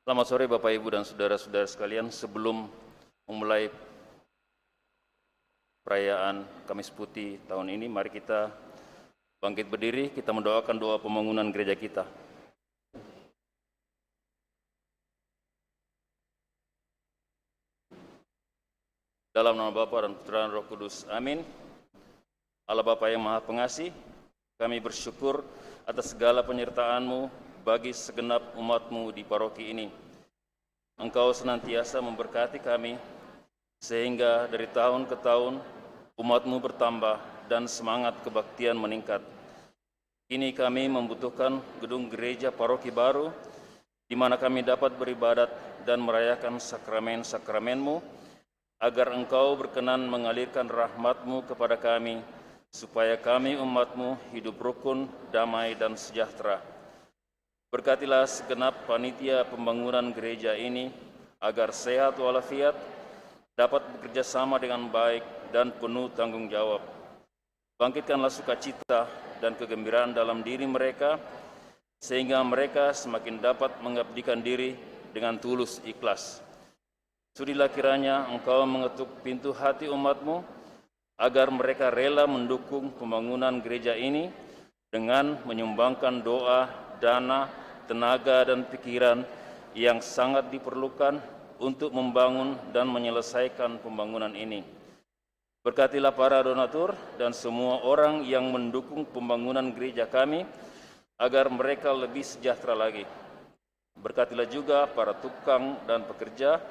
Selamat sore Bapak Ibu dan saudara-saudara sekalian. Sebelum memulai perayaan Kamis Putih tahun ini, mari kita bangkit berdiri, kita mendoakan doa pembangunan gereja kita. Dalam nama Bapa dan Putra dan Roh Kudus. Amin. Allah Bapa yang Maha Pengasih, kami bersyukur atas segala penyertaan-Mu bagi segenap umat-Mu di paroki ini. Engkau senantiasa memberkati kami, sehingga dari tahun ke tahun umat-Mu bertambah dan semangat kebaktian meningkat. Kini kami membutuhkan gedung gereja paroki baru, di mana kami dapat beribadat dan merayakan sakramen-sakramen-Mu, agar Engkau berkenan mengalirkan rahmat-Mu kepada kami, supaya kami umat-Mu hidup rukun, damai, dan sejahtera. Berkatilah segenap panitia pembangunan gereja ini, agar sehat walafiat, dapat bekerja sama dengan baik dan penuh tanggung jawab. Bangkitkanlah sukacita dan kegembiraan dalam diri mereka, sehingga mereka semakin dapat mengabdikan diri dengan tulus ikhlas. Sudilah kiranya Engkau mengetuk pintu hati umat-Mu, agar mereka rela mendukung pembangunan gereja ini dengan menyumbangkan doa, dana, tenaga, dan pikiran yang sangat diperlukan untuk membangun dan menyelesaikan pembangunan ini. Berkatilah para donatur dan semua orang yang mendukung pembangunan gereja kami, agar mereka lebih sejahtera lagi. Berkatilah juga para tukang dan pekerja,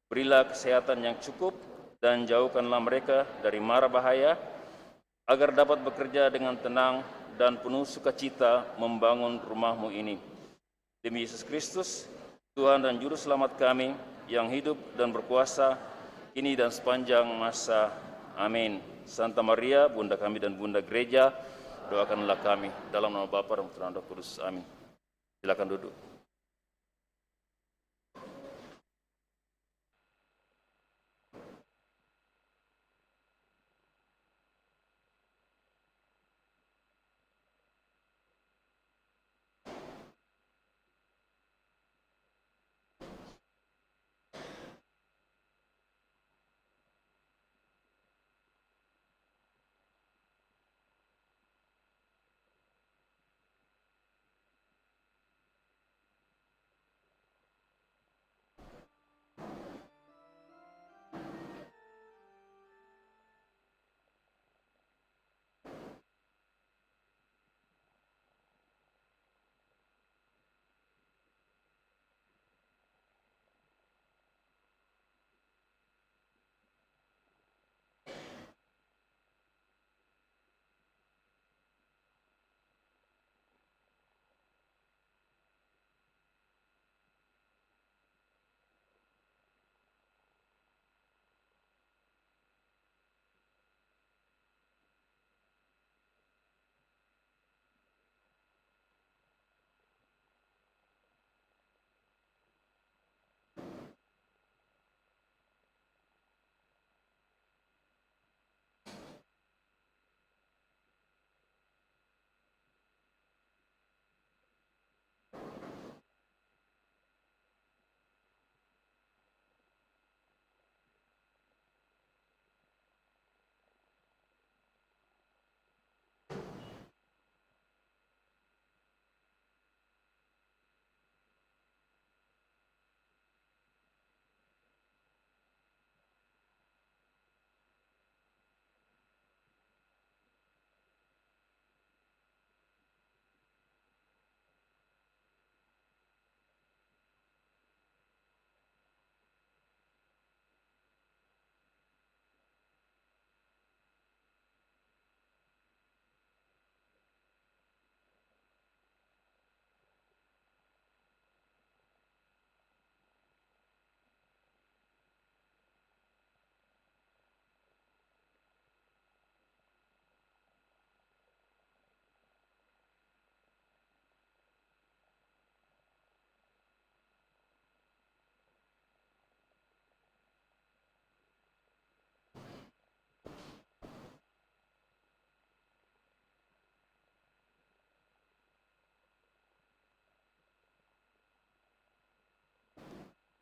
berilah kesehatan yang cukup, dan jauhkanlah mereka dari mara bahaya, agar dapat bekerja dengan tenang dan penuh sukacita membangun rumah-Mu ini. Demi Yesus Kristus, Tuhan dan Juru Selamat kami, yang hidup dan berkuasa, kini dan sepanjang masa. Amin. Santa Maria, Bunda kami dan Bunda Gereja, doakanlah kami. Dalam nama Bapa dan Putra dan Roh Kudus. Amin. Silakan duduk.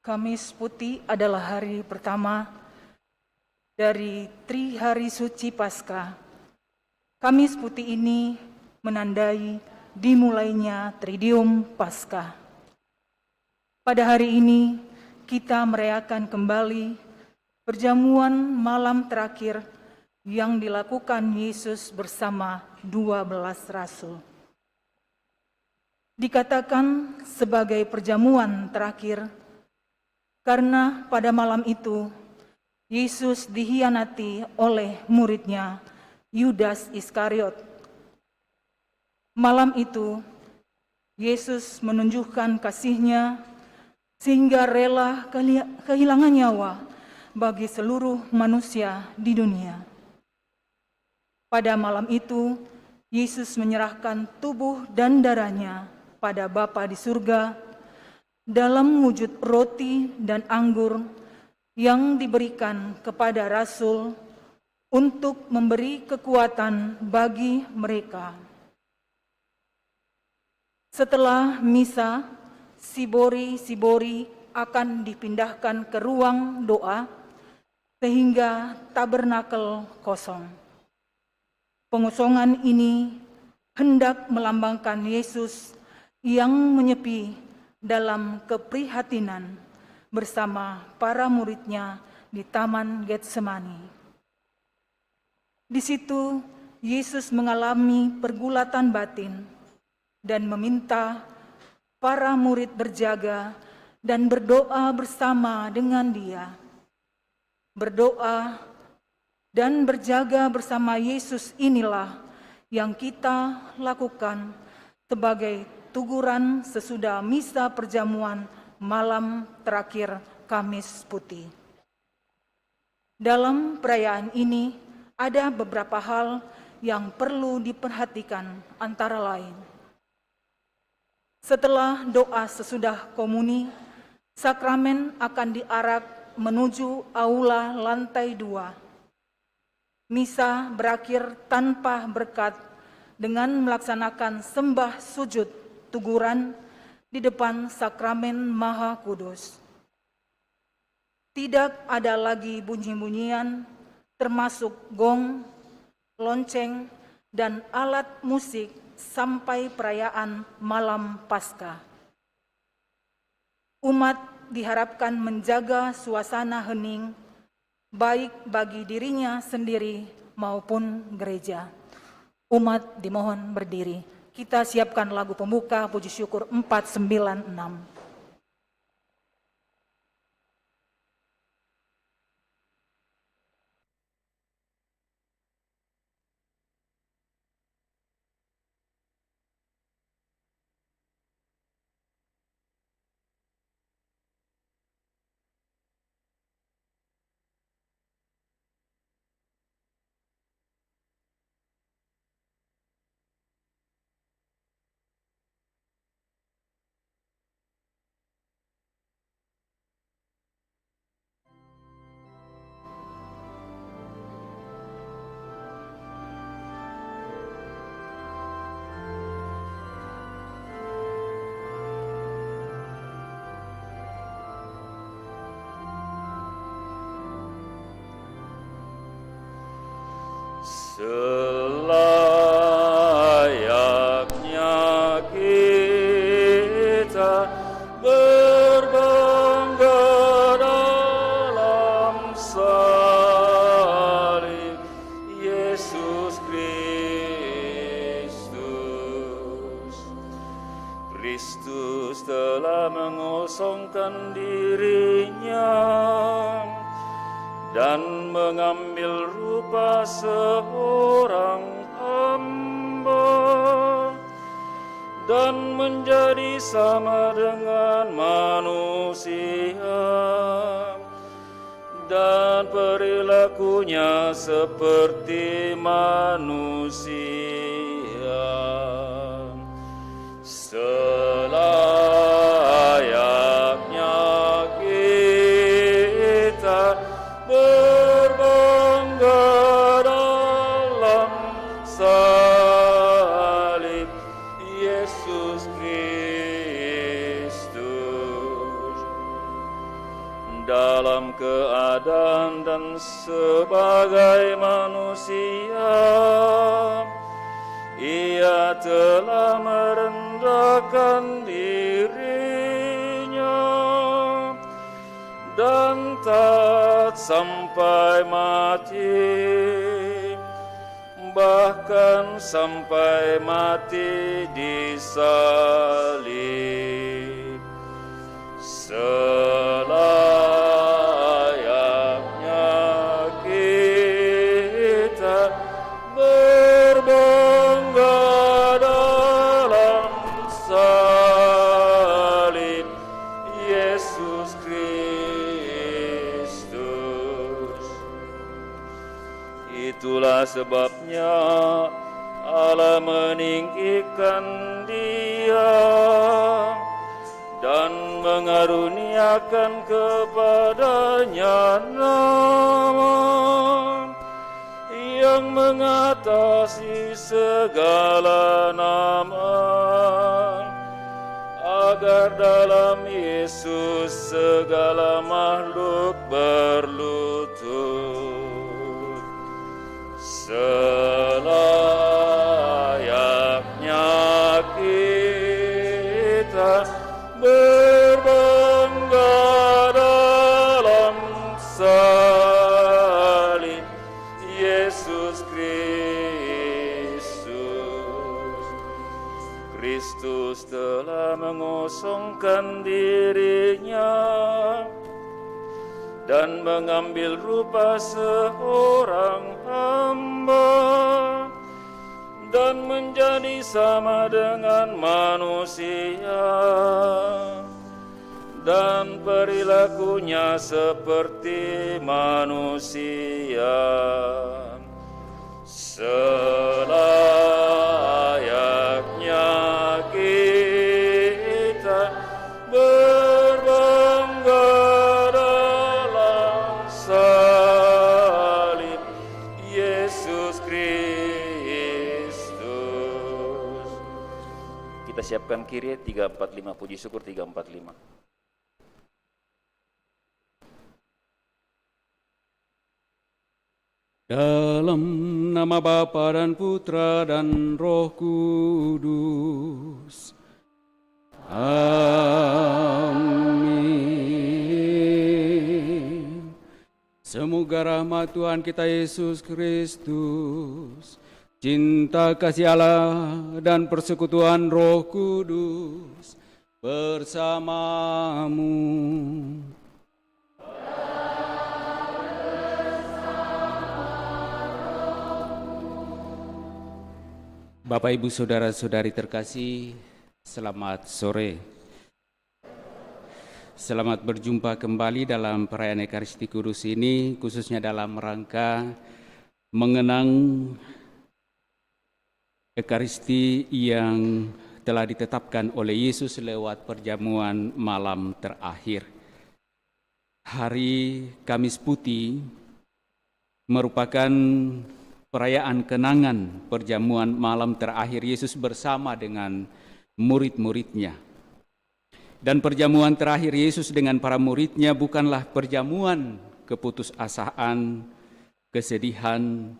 Kamis Putih adalah hari pertama dari Trihari Suci Paskah. Kamis Putih ini menandai dimulainya Tridium Paskah. Pada hari ini kita merayakan kembali perjamuan malam terakhir yang dilakukan Yesus bersama 12 rasul. Dikatakan sebagai perjamuan terakhir karena pada malam itu Yesus dikhianati oleh muridnya Yudas Iskariot. Malam itu Yesus menunjukkan kasih-Nya sehingga rela kehilangan nyawa bagi seluruh manusia di dunia. Pada malam itu Yesus menyerahkan tubuh dan darah-Nya pada Bapa di surga dalam wujud roti dan anggur yang diberikan kepada rasul untuk memberi kekuatan bagi mereka. Setelah misa, sibori-sibori akan dipindahkan ke ruang doa sehingga tabernakel kosong. Pengosongan ini hendak melambangkan Yesus yang menyepi dalam keprihatinan bersama para murid-Nya di Taman Getsemani. Di situ Yesus mengalami pergulatan batin dan meminta para murid berjaga dan berdoa bersama dengan Dia. Berdoa dan berjaga bersama Yesus inilah yang kita lakukan sebagai tuguran sesudah misa perjamuan malam terakhir Kamis Putih. Dalam perayaan ini ada beberapa hal yang perlu diperhatikan, antara lain. Setelah doa sesudah komuni, sakramen akan diarak menuju aula lantai 2. Misa berakhir tanpa berkat dengan melaksanakan sembah sujud tuguran di depan sakramen Maha Kudus. Tidak ada lagi bunyi-bunyian termasuk gong, lonceng, dan alat musik sampai perayaan malam Paskah. Umat diharapkan menjaga suasana hening baik bagi dirinya sendiri maupun gereja. Umat dimohon berdiri. Kita siapkan lagu pembuka puji syukur 496. Selayaknya kita berbangga dalam salib Yesus Kristus. Kristus telah mengosongkan dirinya dan mengambil rupa seorang hamba dan menjadi sama dengan manusia dan perilakunya seperti manusia. Selayaknya kita berbangga dalam salib Yesus Kristus. sebagai manusia, Ia telah merendahkan dirinya dan taat sampai mati, bahkan sampai mati di salib. Selayaknya kita berbangga dalam salib Yesus Kristus. Itulah sebabnya Allah meninggikan Dia dan mengaruniakan kepadanya nama yang mengatasi segala nama, agar dalam Yesus segala makhluk berlutut. Selayaknya kita berbangga dalam salib Yesus Kristus. Kristus telah mengosongkan dirinya dan mengambil rupa seorang hamba dan menjadi sama dengan manusia, dan perilakunya seperti manusia. Selayaknya kita berbangga dalam salib Yesus Kristus. Kita siapkan Kyrie 345, puji syukur 345. Dalam nama Bapa dan Putra dan Roh Kudus. Amin. Semoga rahmat Tuhan kita Yesus Kristus, cinta kasih Allah dan persekutuan Roh Kudus bersamamu. Bapak, Ibu, Saudara-saudari terkasih, selamat sore. Selamat berjumpa kembali dalam perayaan Ekaristi Kudus ini, khususnya dalam rangka mengenang Ekaristi yang telah ditetapkan oleh Yesus lewat perjamuan malam terakhir. Hari Kamis Putih merupakan perayaan kenangan perjamuan malam terakhir Yesus bersama dengan murid-muridnya. Dan perjamuan terakhir Yesus dengan para muridnya bukanlah perjamuan keputusasaan, kesedihan,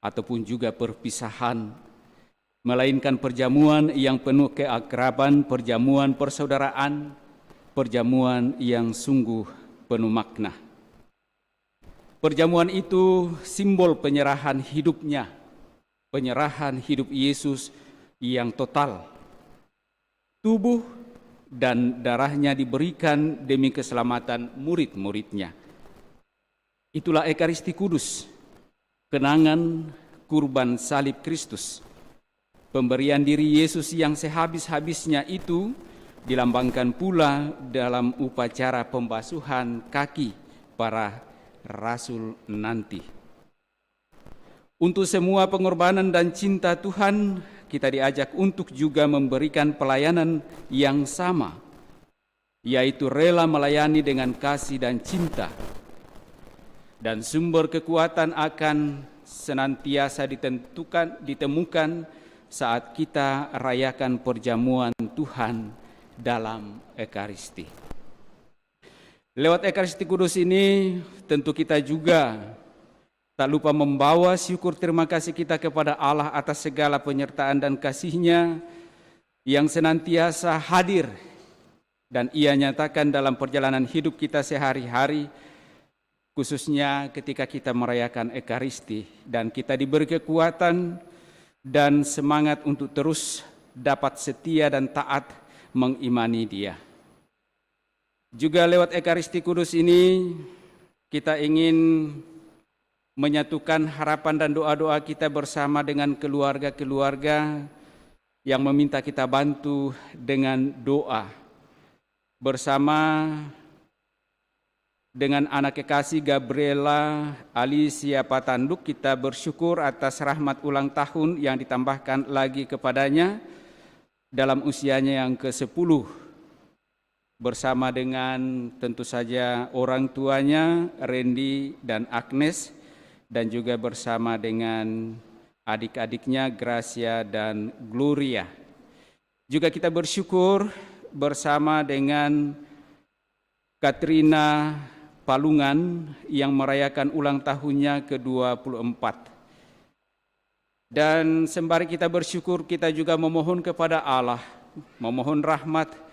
ataupun juga perpisahan, melainkan perjamuan yang penuh keakraban, perjamuan persaudaraan, perjamuan yang sungguh penuh makna. Perjamuan itu simbol penyerahan hidupnya, penyerahan hidup Yesus yang total. Tubuh dan darahnya diberikan demi keselamatan murid-muridnya. Itulah Ekaristi Kudus, kenangan kurban salib Kristus. Pemberian diri Yesus yang sehabis-habisnya itu dilambangkan pula dalam upacara pembasuhan kaki para Rasul nanti. Untuk semua pengorbanan dan cinta Tuhan, kita diajak untuk juga memberikan pelayanan yang sama, yaitu rela melayani dengan kasih dan cinta. Dan sumber kekuatan akan senantiasa ditemukan saat kita rayakan perjamuan Tuhan dalam Ekaristi. Lewat Ekaristi Kudus ini tentu kita juga tak lupa membawa syukur terima kasih kita kepada Allah atas segala penyertaan dan kasih-Nya yang senantiasa hadir dan Ia nyatakan dalam perjalanan hidup kita sehari-hari, khususnya ketika kita merayakan Ekaristi, dan kita diberi kekuatan dan semangat untuk terus dapat setia dan taat mengimani Dia. Juga lewat Ekaristi Kudus ini kita ingin menyatukan harapan dan doa-doa kita bersama dengan keluarga-keluarga yang meminta kita bantu dengan doa. Bersama dengan anak kekasih Gabriela Alicia Patanduk, kita bersyukur atas rahmat ulang tahun yang ditambahkan lagi kepadanya dalam usianya yang ke-10. Bersama dengan tentu saja orang tuanya Randy dan Agnes, dan juga bersama dengan adik-adiknya Gracia dan Gloria. Juga kita bersyukur bersama dengan Katrina Palungan yang merayakan ulang tahunnya ke-24. Dan sembari kita bersyukur, kita juga memohon kepada Allah, memohon rahmat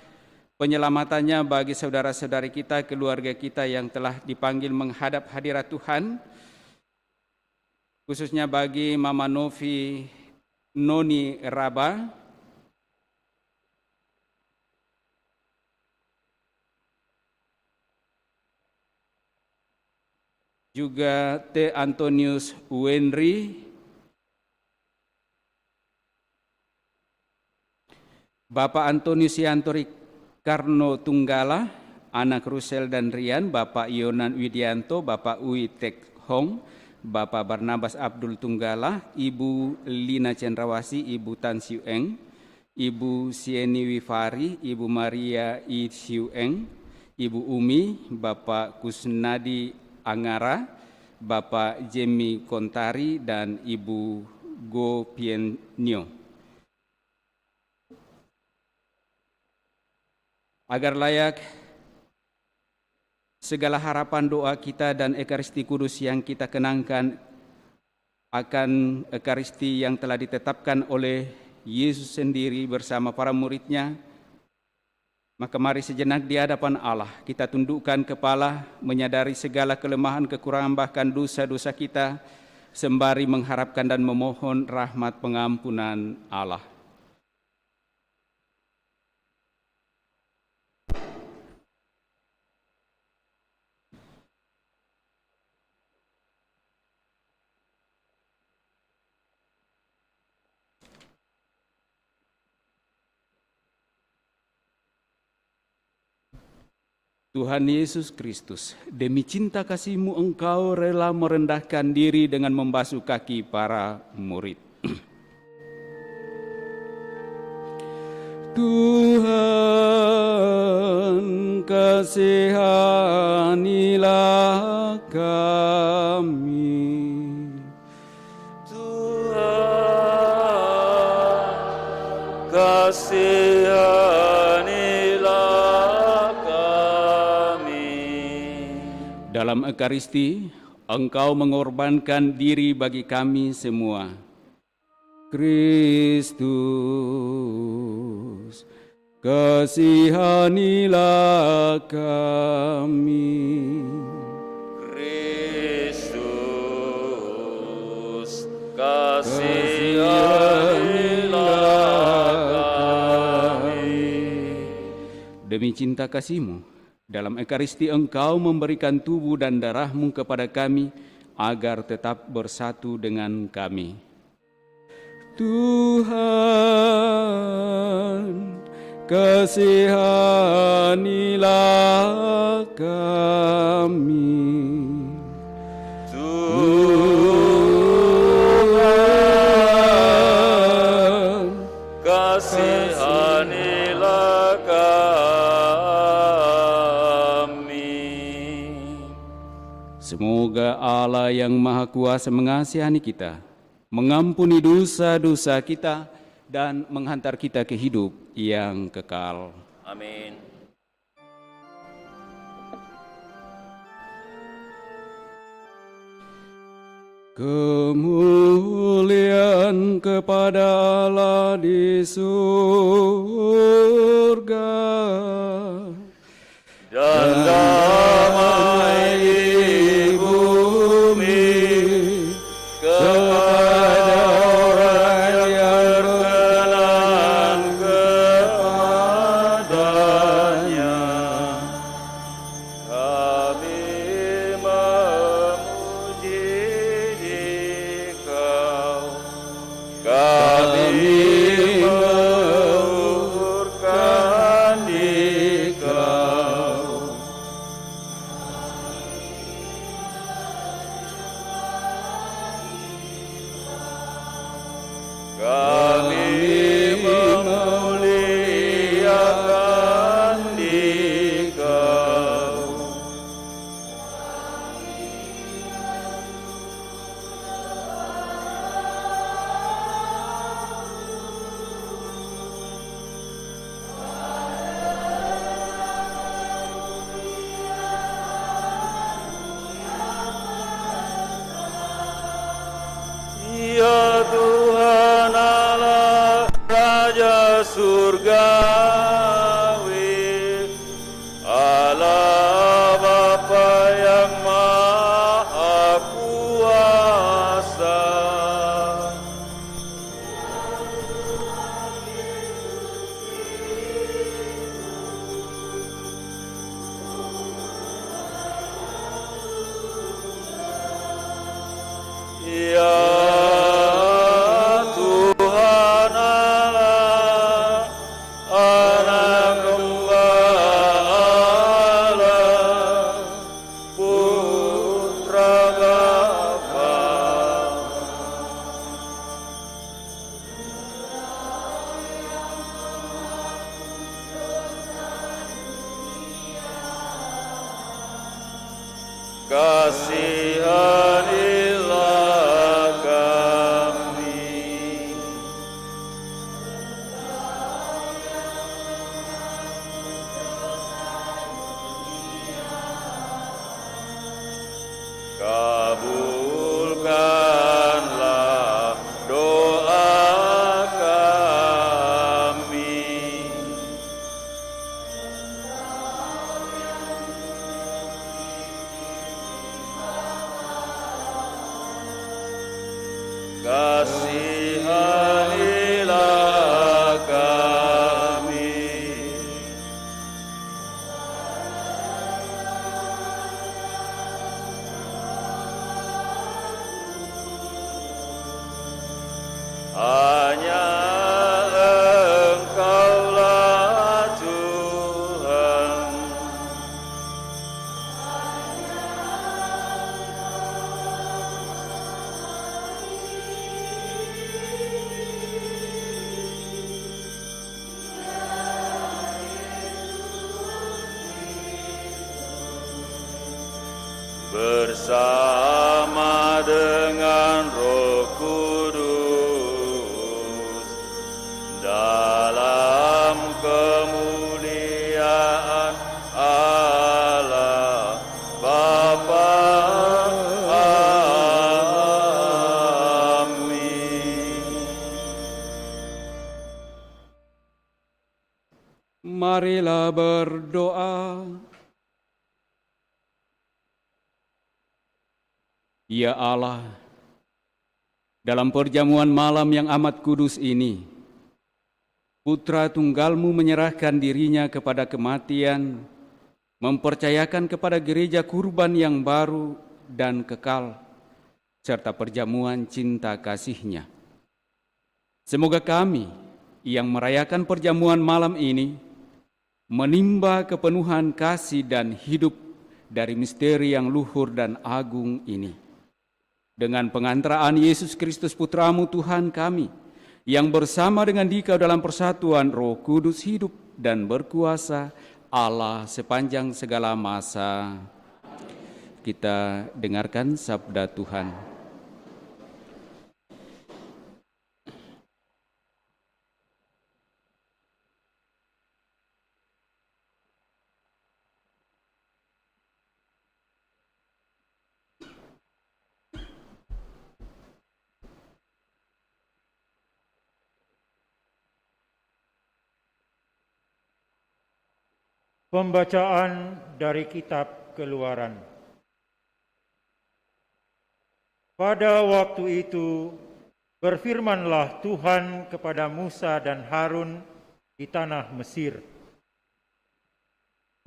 penyelamatannya bagi saudara-saudari kita, keluarga kita yang telah dipanggil menghadap hadirat Tuhan, khususnya bagi Mama Novi Noni Raba, juga T. Antonius Wenry, Bapak Antonius Yantori Karno Tunggala, anak Rusel dan Rian, Bapak Yonan Widianto, Bapak Ui Tek Hong, Bapak Barnabas Abdul Tunggala, Ibu Lina Cendrawasi, Ibu Tan Siu Eng, Ibu Sieni Wifari, Ibu Maria I Siu Eng, Ibu Umi, Bapak Kusnadi Angara, Bapak Jemi Kontari, dan Ibu Go Pien Nyo. Agar layak segala harapan doa kita dan Ekaristi Kudus yang kita kenangkan akan Ekaristi yang telah ditetapkan oleh Yesus sendiri bersama para murid-Nya, maka mari sejenak di hadapan Allah kita tundukkan kepala, menyadari segala kelemahan, kekurangan, bahkan dosa-dosa kita, sembari mengharapkan dan memohon rahmat pengampunan Allah. Tuhan Yesus Kristus, demi cinta kasih-Mu Engkau rela merendahkan diri dengan membasuh kaki para murid. Tuhan, kasihanilah kami. Tuhan, kasihanilah kami. Dalam Ekaristi, Engkau mengorbankan diri bagi kami semua. Kristus, kasihanilah kami. Kristus, kasihanilah kami. Demi cinta kasih-Mu, dalam Ekaristi Engkau memberikan tubuh dan darah-Mu kepada kami agar tetap bersatu dengan kami. Tuhan, kasihanilah kami. Tuhan, kasihanilah kami. Semoga Allah yang Maha Kuasa mengasihani kita, mengampuni dosa-dosa kita, dan menghantar kita ke hidup yang kekal. Amin. Kemuliaan kepada Allah di surga dan damai di bumi kepada orang yang berkenan kepadanya. Kami memuji Dikau, kami menguhurkan Dikau. Kami memuliakan Dikau. Ya Tuhan Allah, Raja surgawi, Allah Bapa yang Maha Kuasa. Ya Tuhan Allah, Anak Domba Allah, Putra Bapa. Kasihanilah kami. Kabulkanlah doa kami. Kasihanilah kami. Hanya Engkaulah Tuhan. Bersama dengan Roh Kudus dalam kemuliaan Allah Bapa. Amin. Marilah berdoa. Ya Allah, dalam perjamuan malam yang amat kudus ini, Putra Tunggal-Mu menyerahkan dirinya kepada kematian, mempercayakan kepada gereja kurban yang baru dan kekal, serta perjamuan cinta kasih-Nya. Semoga kami yang merayakan perjamuan malam ini menimba kepenuhan kasih dan hidup dari misteri yang luhur dan agung ini. Dengan pengantaraan Yesus Kristus Putra-Mu Tuhan kami, yang bersama dengan Dikau dalam persatuan Roh Kudus hidup dan berkuasa Allah sepanjang segala masa. Kita dengarkan sabda Tuhan. Pembacaan dari kitab Keluaran. Pada waktu itu berfirmanlah Tuhan kepada Musa dan Harun di tanah Mesir.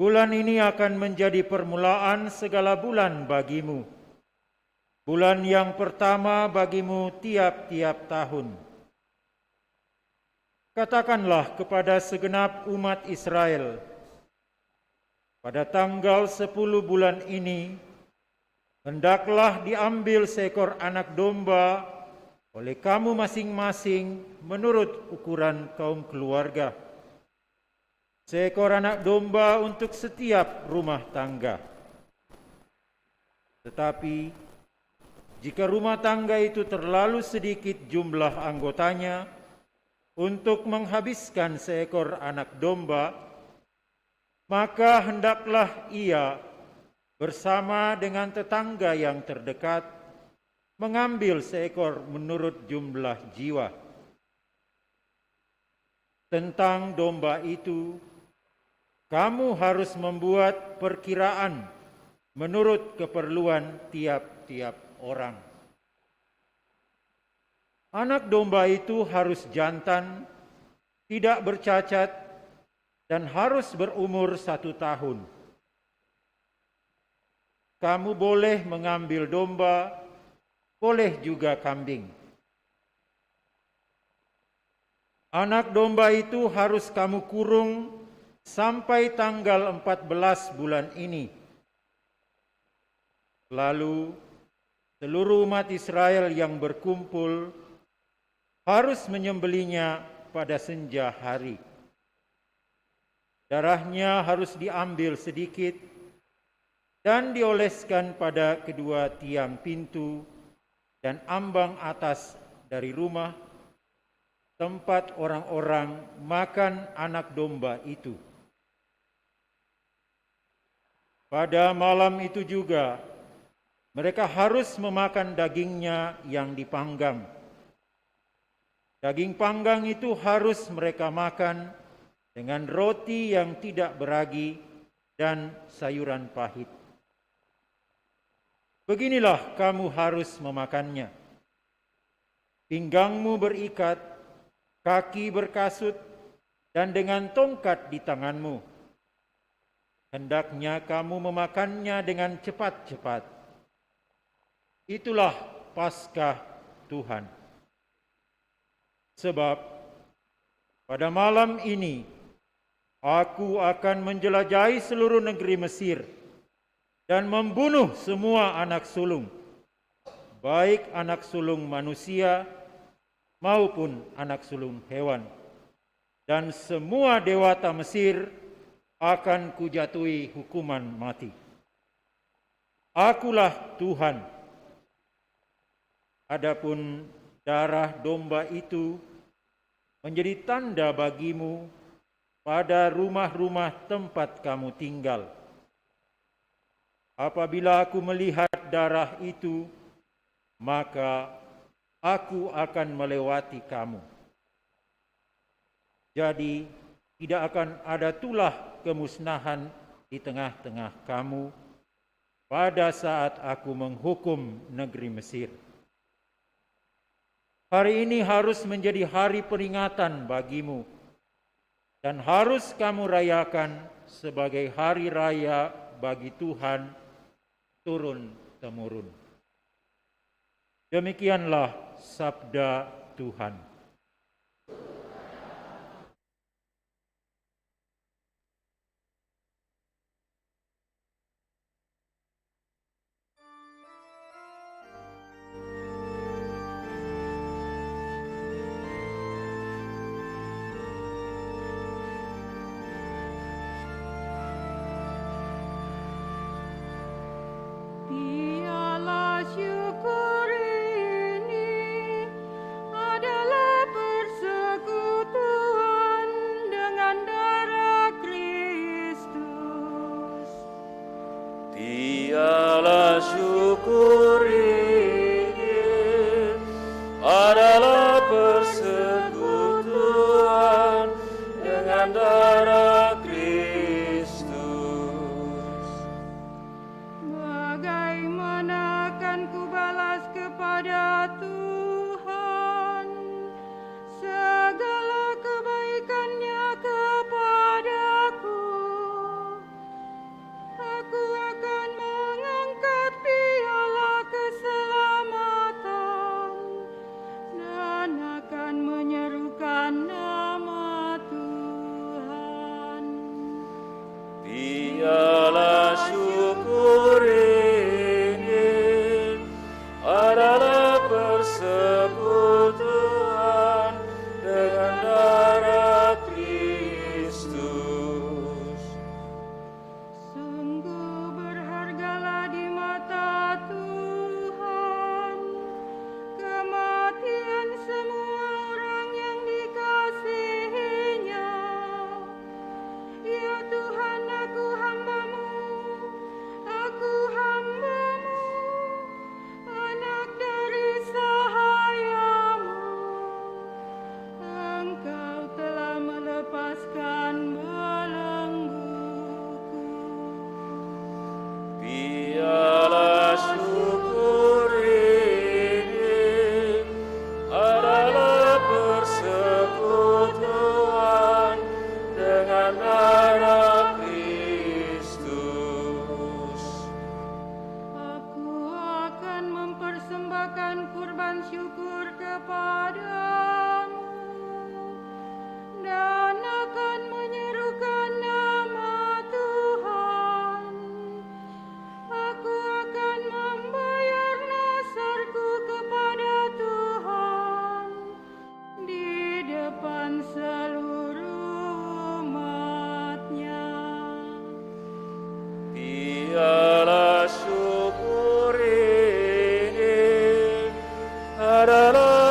Bulan ini akan menjadi permulaan segala bulan bagimu. Bulan yang pertama bagimu tiap-tiap tahun. Katakanlah kepada segenap umat Israel, pada tanggal 10 bulan ini, hendaklah diambil seekor anak domba oleh kamu masing-masing menurut ukuran kaum keluarga. Seekor anak domba untuk setiap rumah tangga. Tetapi, jika rumah tangga itu terlalu sedikit jumlah anggotanya untuk menghabiskan seekor anak domba, maka hendaklah ia bersama dengan tetangga yang terdekat mengambil seekor menurut jumlah jiwa. Tentang domba itu, kamu harus membuat perkiraan menurut keperluan tiap-tiap orang. Anak domba itu harus jantan, tidak bercacat, dan harus berumur 1 tahun. Kamu boleh mengambil domba, boleh juga kambing. Anak domba itu harus kamu kurung sampai tanggal 14 bulan ini. Lalu, seluruh umat Israel yang berkumpul harus menyembelinya pada senja hari. Darahnya harus diambil sedikit dan dioleskan pada kedua tiang pintu dan ambang atas dari rumah tempat orang-orang makan anak domba itu. Pada malam itu juga mereka harus memakan dagingnya yang dipanggang. Daging panggang itu harus mereka makan dengan roti yang tidak beragi dan sayuran pahit. Beginilah kamu harus memakannya. Pinggangmu berikat, kaki berkasut, dan dengan tongkat di tanganmu. Hendaknya kamu memakannya dengan cepat-cepat. Itulah Paskah Tuhan. Sebab pada malam ini aku akan menjelajahi seluruh negeri Mesir dan membunuh semua anak sulung, baik anak sulung manusia maupun anak sulung hewan. Dan semua dewata Mesir akan kujatuhi hukuman mati. Akulah Tuhan. Adapun darah domba itu menjadi tanda bagimu pada rumah-rumah tempat kamu tinggal. Apabila aku melihat darah itu, maka aku akan melewati kamu. Jadi, tidak akan ada tulah kemusnahan di tengah-tengah kamu pada saat aku menghukum negeri Mesir. Hari ini harus menjadi hari peringatan bagimu dan harus kamu rayakan sebagai hari raya bagi Tuhan turun-temurun. Demikianlah sabda Tuhan. Biarlah syukur ini adalah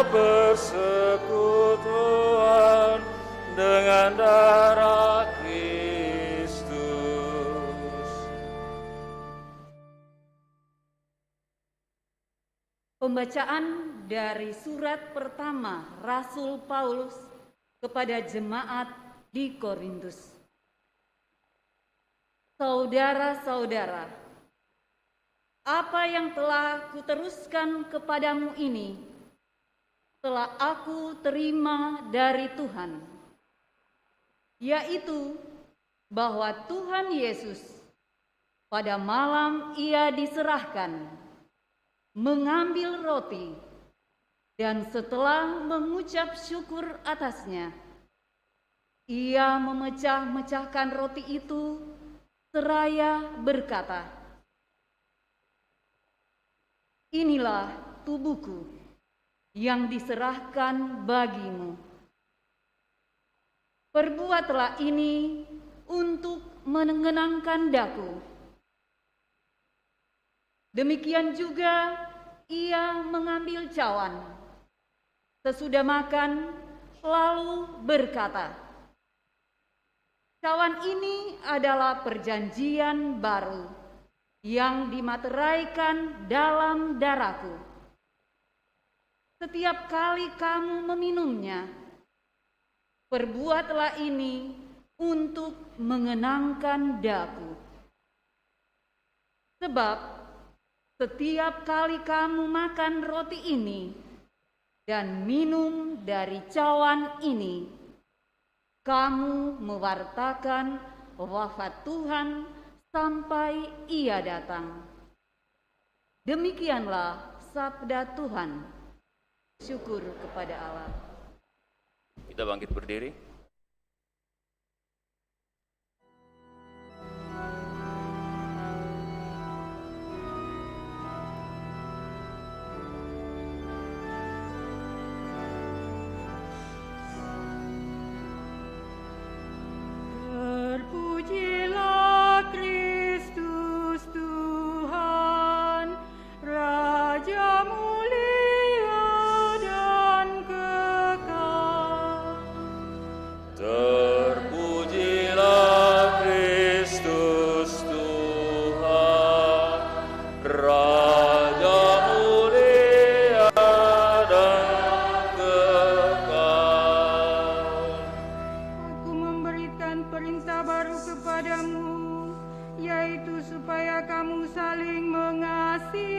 persekutuan dengan darah Kristus. Pembacaan dari surat pertama Rasul Paulus kepada jemaat di Korintus. Saudara-saudara, apa yang telah kuteruskan kepadamu ini telah aku terima dari Tuhan, yaitu bahwa Tuhan Yesus pada malam Ia diserahkan, mengambil roti, dan setelah mengucap syukur atasnya, Ia memecah-mecahkan roti itu seraya berkata, "Inilah tubuhku yang diserahkan bagimu. Perbuatlah ini untuk mengenangkan daku." Demikian juga Ia mengambil cawan sesudah makan, lalu berkata, "Cawan ini adalah perjanjian baru yang dimateraikan dalam darahku. Setiap kali kamu meminumnya, perbuatlah ini untuk mengenangkan daku. Sebab setiap kali kamu makan roti ini dan minum dari cawan ini, kamu mewartakan wafat Tuhan sampai Ia datang." Demikianlah sabda Tuhan. Syukur kepada Allah. Kita bangkit berdiri. Terpujilah Kristus Tuhan, Raja mulia dan kekal. Terpujilah Kristus Tuhan, Raja mulia dan kekal. Aku memberikan perintah baru kepadamu, yaitu supaya kamu saling mengasihi.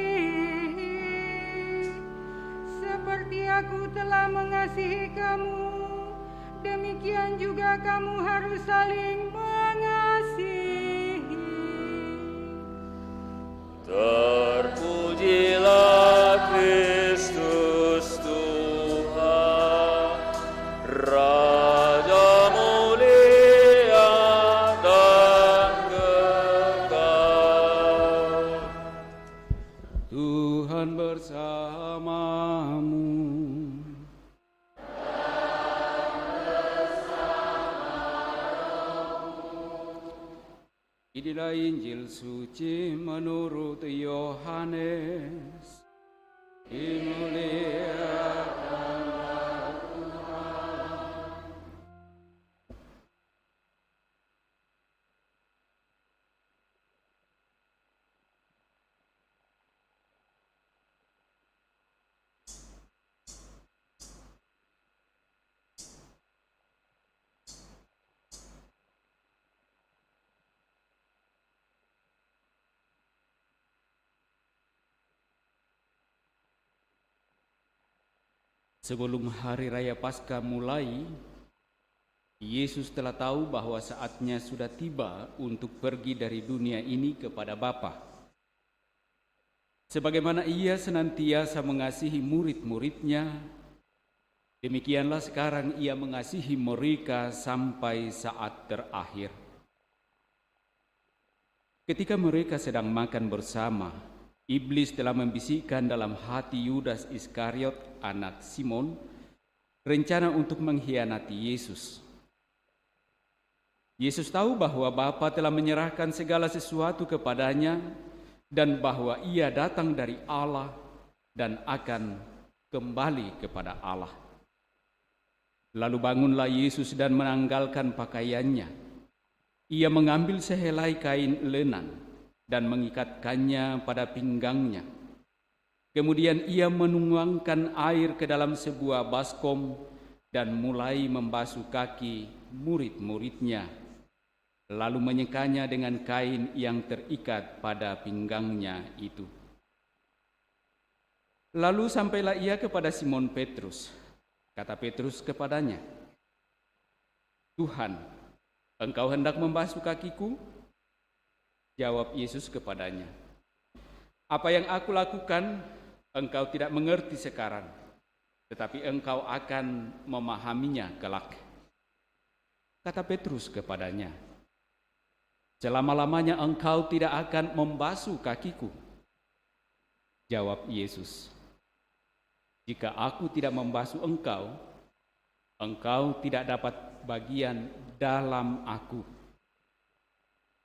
Seperti aku telah mengasihi kamu, demikian juga kamu harus saling mengasihi. Terpujilah Kristus Tuhan, Raja mulia dan kekal. Tuhan bersamamu. Inilah Injil suci menurut Yohanes. Dimuliakanlah Tuhan. Sebelum hari raya Paskah mulai, Yesus telah tahu bahwa saatnya sudah tiba untuk pergi dari dunia ini kepada Bapa. Sebagaimana Ia senantiasa mengasihi murid-muridnya, demikianlah sekarang Ia mengasihi mereka sampai saat terakhir. Ketika mereka sedang makan bersama, Iblis telah membisikkan dalam hati Yudas Iskariot, anak Simon, rencana untuk mengkhianati Yesus. Yesus tahu bahwa Bapa telah menyerahkan segala sesuatu kepadanya dan bahwa Ia datang dari Allah dan akan kembali kepada Allah. Lalu bangunlah Yesus dan menanggalkan pakaiannya. Ia mengambil sehelai kain lenan dan mengikatkannya pada pinggangnya. Kemudian ia menuangkan air ke dalam sebuah baskom dan mulai membasuh kaki murid-muridnya, lalu menyekanya dengan kain yang terikat pada pinggangnya itu. Lalu sampailah ia kepada Simon Petrus. Kata Petrus kepadanya, "Tuhan, engkau hendak membasuh kakiku?" Jawab Yesus kepadanya, "Apa yang aku lakukan engkau tidak mengerti sekarang, tetapi engkau akan memahaminya kelak." Kata Petrus kepadanya, "Selama-lamanya engkau tidak akan membasuh kakiku." Jawab Yesus, "Jika aku tidak membasuh engkau, engkau tidak dapat bagian dalam aku."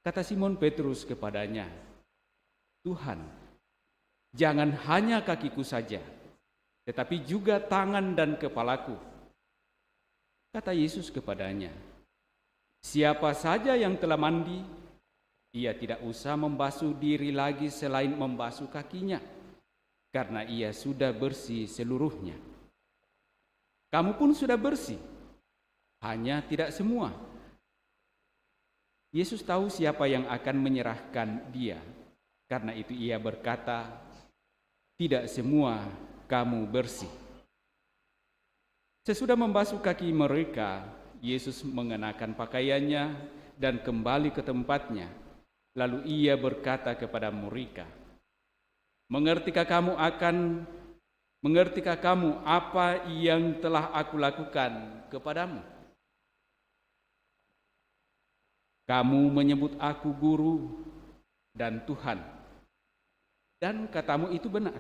Kata Simon Petrus kepadanya, "Tuhan, jangan hanya kakiku saja, tetapi juga tangan dan kepalaku." Kata Yesus kepadanya, "Siapa saja yang telah mandi, ia tidak usah membasuh diri lagi selain membasuh kakinya, karena ia sudah bersih seluruhnya. Kamu pun sudah bersih, hanya tidak semua." Yesus tahu siapa yang akan menyerahkan dia. Karena itu ia berkata, "Tidak semua kamu bersih." Sesudah membasuh kaki mereka, Yesus mengenakan pakaiannya dan kembali ke tempatnya. Lalu ia berkata kepada mereka, Mengertikah kamu apa yang telah aku lakukan kepadamu? Kamu menyebut aku guru dan Tuhan, dan katamu itu benar.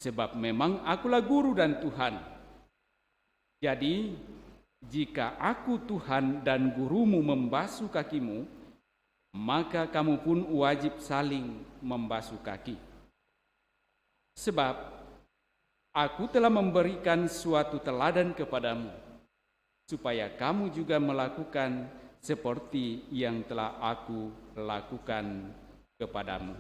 Sebab memang akulah guru dan Tuhan. Jadi, jika aku Tuhan dan gurumu membasuh kakimu, maka kamu pun wajib saling membasuh kaki. Sebab aku telah memberikan suatu teladan kepadamu, supaya kamu juga melakukan seperti yang telah aku lakukan kepadamu.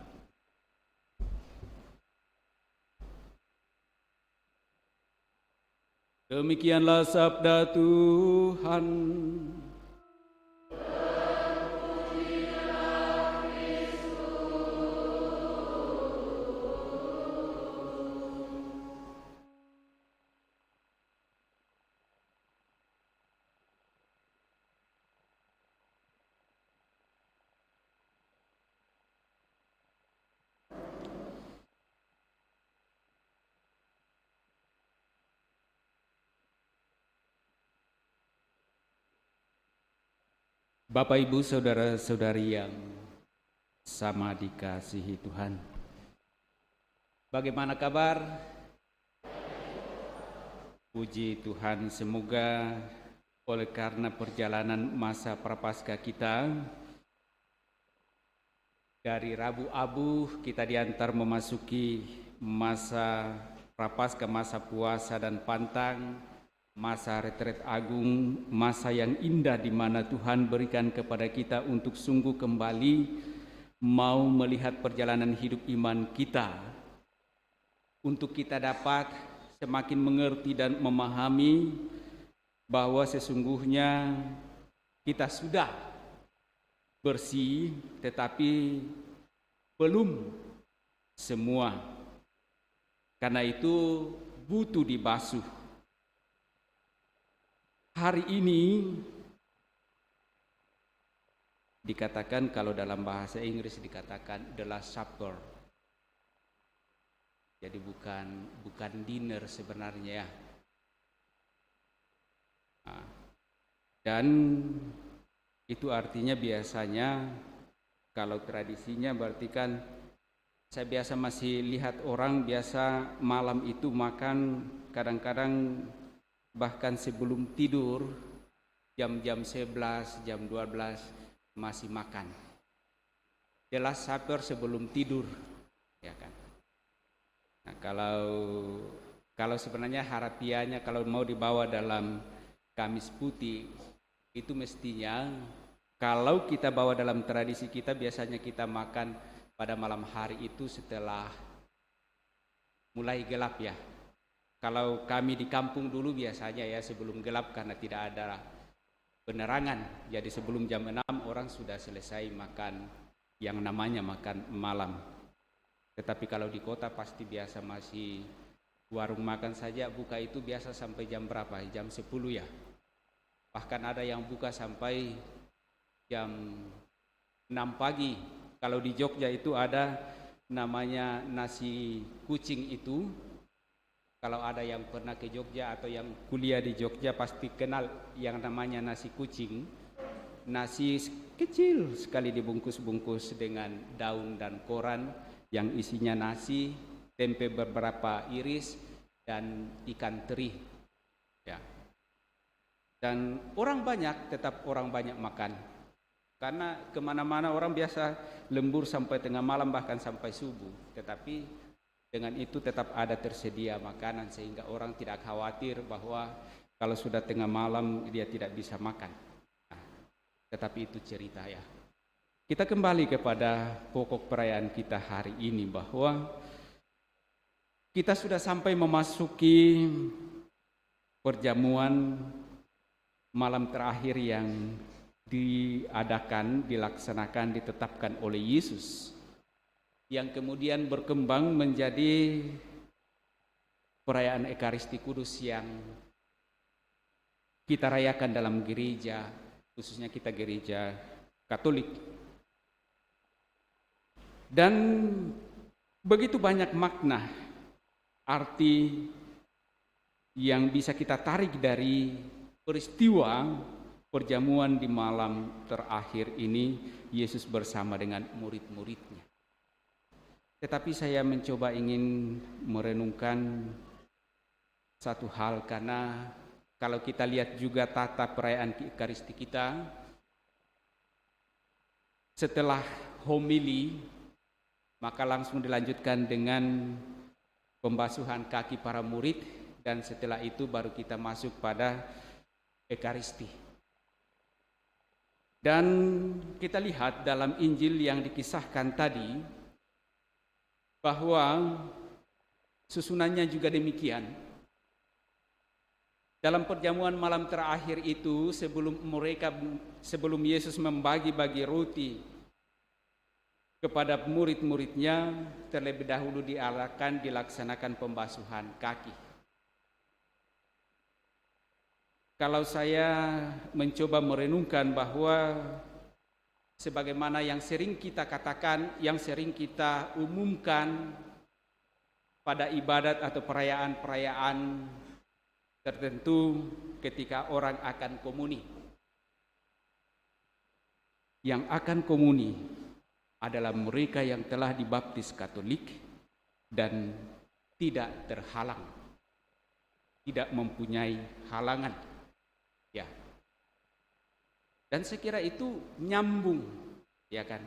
Demikianlah sabda Tuhan. Bapak, Ibu, saudara-saudari yang sama dikasihi Tuhan. Bagaimana kabar? Puji Tuhan, semoga oleh karena perjalanan masa prapaskah kita, dari Rabu Abu kita diantar memasuki masa prapaskah, masa puasa dan pantang, masa retret agung, masa yang indah di mana Tuhan berikan kepada kita untuk sungguh kembali mau melihat perjalanan hidup iman kita, untuk kita dapat semakin mengerti dan memahami bahwa sesungguhnya kita sudah bersih, tetapi belum semua. Karena itu butuh dibasuh. Hari ini dikatakan, kalau dalam bahasa Inggris dikatakan the last supper. Jadi bukan dinner sebenarnya ya. Nah, dan itu artinya biasanya kalau tradisinya berarti kan, saya biasa masih lihat orang biasa malam itu makan kadang-kadang bahkan sebelum tidur, jam-jam 11, jam 12 masih makan. The last supper sebelum tidur, ya kan. Nah, kalau sebenarnya harafiahnya kalau mau dibawa dalam Kamis Putih itu mestinya kalau kita bawa dalam tradisi kita biasanya kita makan pada malam hari itu setelah mulai gelap ya. Kalau kami di kampung dulu biasanya ya sebelum gelap karena tidak ada penerangan. Jadi sebelum jam 6 orang sudah selesai makan yang namanya makan malam. Tetapi kalau di kota pasti biasa masih warung makan saja buka itu biasa sampai jam berapa? Jam 10 ya. Bahkan ada yang buka sampai jam 6 pagi. Kalau di Jogja itu ada namanya nasi kucing itu. Kalau ada yang pernah ke Jogja atau yang kuliah di Jogja pasti kenal yang namanya nasi kucing. Nasi kecil sekali dibungkus-bungkus dengan daun dan koran yang isinya nasi, tempe beberapa iris, dan ikan teri. Ya. Dan tetap orang banyak makan. Karena kemana-mana orang biasa lembur sampai tengah malam bahkan sampai subuh. Tetapi dengan itu tetap ada tersedia makanan sehingga orang tidak khawatir bahwa kalau sudah tengah malam dia tidak bisa makan. Nah, tetapi itu cerita ya. Kita kembali kepada pokok perayaan kita hari ini bahwa kita sudah sampai memasuki perjamuan malam terakhir yang dilaksanakan, ditetapkan oleh Yesus, yang kemudian berkembang menjadi perayaan Ekaristi Kudus yang kita rayakan dalam gereja, khususnya kita gereja Katolik. Dan begitu banyak makna, arti yang bisa kita tarik dari peristiwa perjamuan di malam terakhir ini, Yesus bersama dengan murid-muridnya. Tetapi saya mencoba ingin merenungkan satu hal, karena kalau kita lihat juga tata perayaan Ekaristi kita, setelah homili maka langsung dilanjutkan dengan pembasuhan kaki para murid, dan setelah itu baru kita masuk pada Ekaristi. Dan kita lihat dalam Injil yang dikisahkan tadi bahwa susunannya juga demikian. Dalam perjamuan malam terakhir itu, sebelum Yesus membagi-bagi roti kepada murid-muridnya, terlebih dahulu dilaksanakan pembasuhan kaki. Kalau saya mencoba merenungkan bahwa sebagaimana yang sering kita katakan, yang sering kita umumkan pada ibadat atau perayaan-perayaan tertentu ketika orang akan komuni. Yang akan komuni adalah mereka yang telah dibaptis Katolik dan tidak terhalang, tidak mempunyai halangan. Ya. Dan saya kira itu nyambung, ya kan?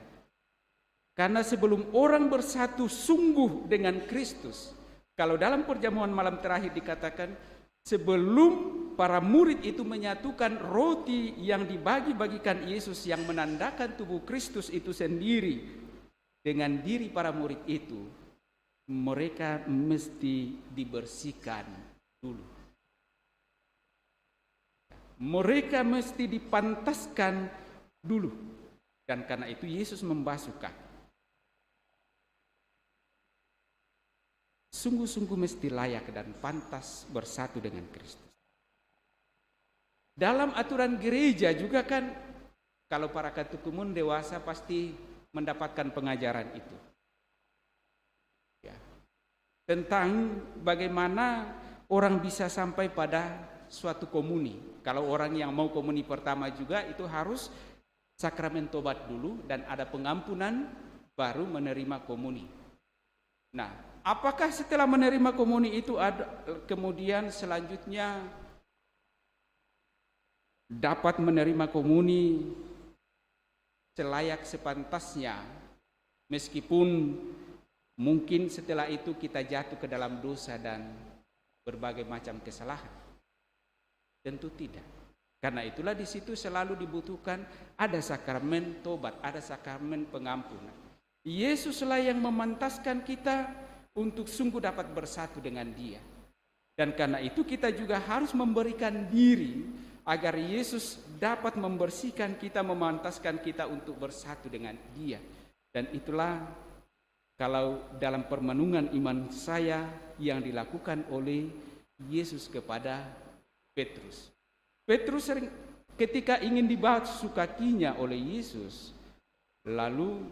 Karena sebelum orang bersatu sungguh dengan Kristus, kalau dalam perjamuan malam terakhir dikatakan, sebelum para murid itu menyatukan roti yang dibagi-bagikan Yesus yang menandakan tubuh Kristus itu sendiri dengan diri para murid itu, mereka mesti dibersihkan dulu. Mereka mesti dipantaskan dulu. Dan karena itu Yesus membasuh kaki. Sungguh-sungguh mesti layak dan pantas bersatu dengan Kristus. Dalam aturan gereja juga kan, kalau para katekumen dewasa pasti mendapatkan pengajaran itu. Ya. Tentang bagaimana orang bisa sampai pada suatu komuni. Kalau orang yang mau komuni pertama juga itu harus sakramen tobat dulu dan ada pengampunan baru menerima komuni. Nah, apakah setelah menerima komuni itu ada kemudian selanjutnya dapat menerima komuni selayak sepantasnya meskipun Mungkin setelah itu kita jatuh ke dalam dosa dan berbagai macam kesalahan. Tentu tidak. Karena itulah di situ selalu dibutuhkan ada sakramen tobat, ada sakramen pengampunan. Yesuslah yang memantaskan kita untuk sungguh dapat bersatu dengan Dia. Dan karena itu kita juga harus memberikan diri agar Yesus dapat membersihkan kita, memantaskan kita untuk bersatu dengan Dia. Dan itulah kalau dalam permenungan iman saya yang dilakukan oleh Yesus kepada Petrus. Petrus sering ketika ingin dibasuh kakinya oleh Yesus, lalu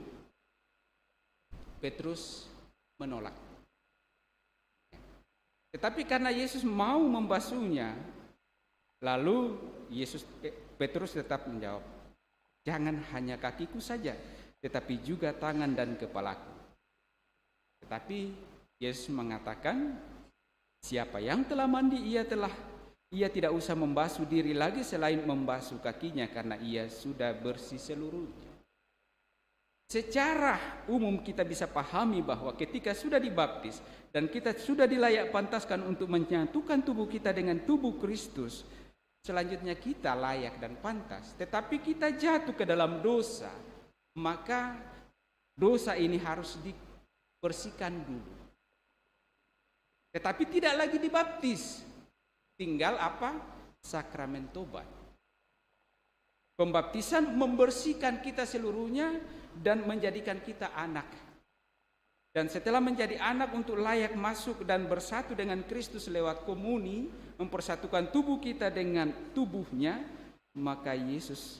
Petrus menolak. Tetapi karena Yesus mau membasuhnya, lalu Petrus tetap menjawab, jangan hanya kakiku saja, tetapi juga tangan dan kepalaku. Tetapi Yesus mengatakan, siapa yang telah mandi ia tidak usah membasuh diri lagi selain membasuh kakinya karena ia sudah bersih seluruhnya. Secara umum kita bisa pahami bahwa ketika sudah dibaptis dan kita sudah dilayak pantaskan untuk menyatukan tubuh kita dengan tubuh Kristus, selanjutnya kita layak dan pantas. Tetapi kita jatuh ke dalam dosa, maka dosa ini harus dibersihkan dulu. Tetapi tidak lagi dibaptis. Tinggal apa? Sakramen tobat. Pembaptisan membersihkan kita seluruhnya dan menjadikan kita anak. Dan setelah menjadi anak untuk layak masuk dan bersatu dengan Kristus lewat komuni, mempersatukan tubuh kita dengan tubuhnya, maka Yesus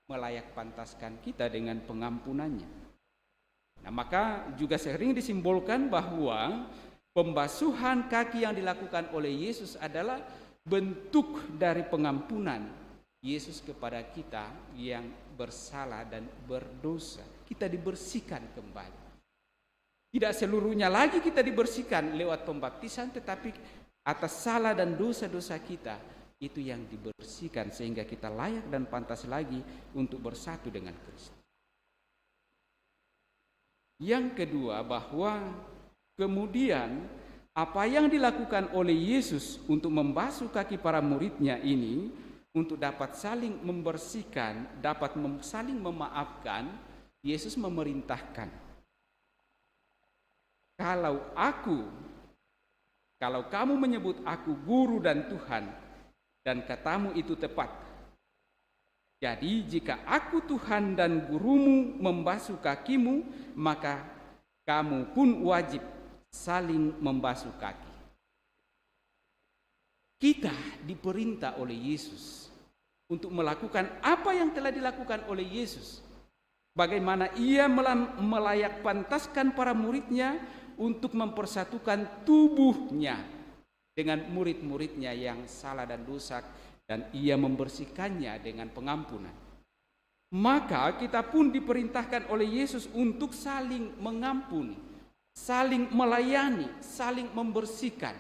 melayak pantaskan kita dengan pengampunannya. Nah, maka juga sering disimbolkan bahwa pembasuhan kaki yang dilakukan oleh Yesus adalah bentuk dari pengampunan Yesus kepada kita yang bersalah dan berdosa. Kita dibersihkan kembali. Tidak seluruhnya lagi kita dibersihkan lewat pembaptisan, tetapi atas salah dan dosa-dosa kita itu yang dibersihkan sehingga kita layak dan pantas lagi untuk bersatu dengan Kristus. Yang kedua, bahwa kemudian apa yang dilakukan oleh Yesus untuk membasuh kaki para muridnya ini untuk dapat saling membersihkan, dapat saling memaafkan, Yesus memerintahkan. Kalau kamu menyebut aku guru dan Tuhan dan katamu itu tepat. Jadi jika aku Tuhan dan gurumu membasuh kakimu, maka kamu pun wajib saling membasuh kaki. Kita diperintah oleh Yesus untuk melakukan apa yang telah dilakukan oleh Yesus. Bagaimana ia melayak pantaskan para muridnya untuk mempersatukan tubuhnya dengan murid-muridnya yang salah dan dosa, dan ia membersihkannya dengan pengampunan. Maka kita pun diperintahkan oleh Yesus untuk saling mengampuni, saling melayani, saling membersihkan.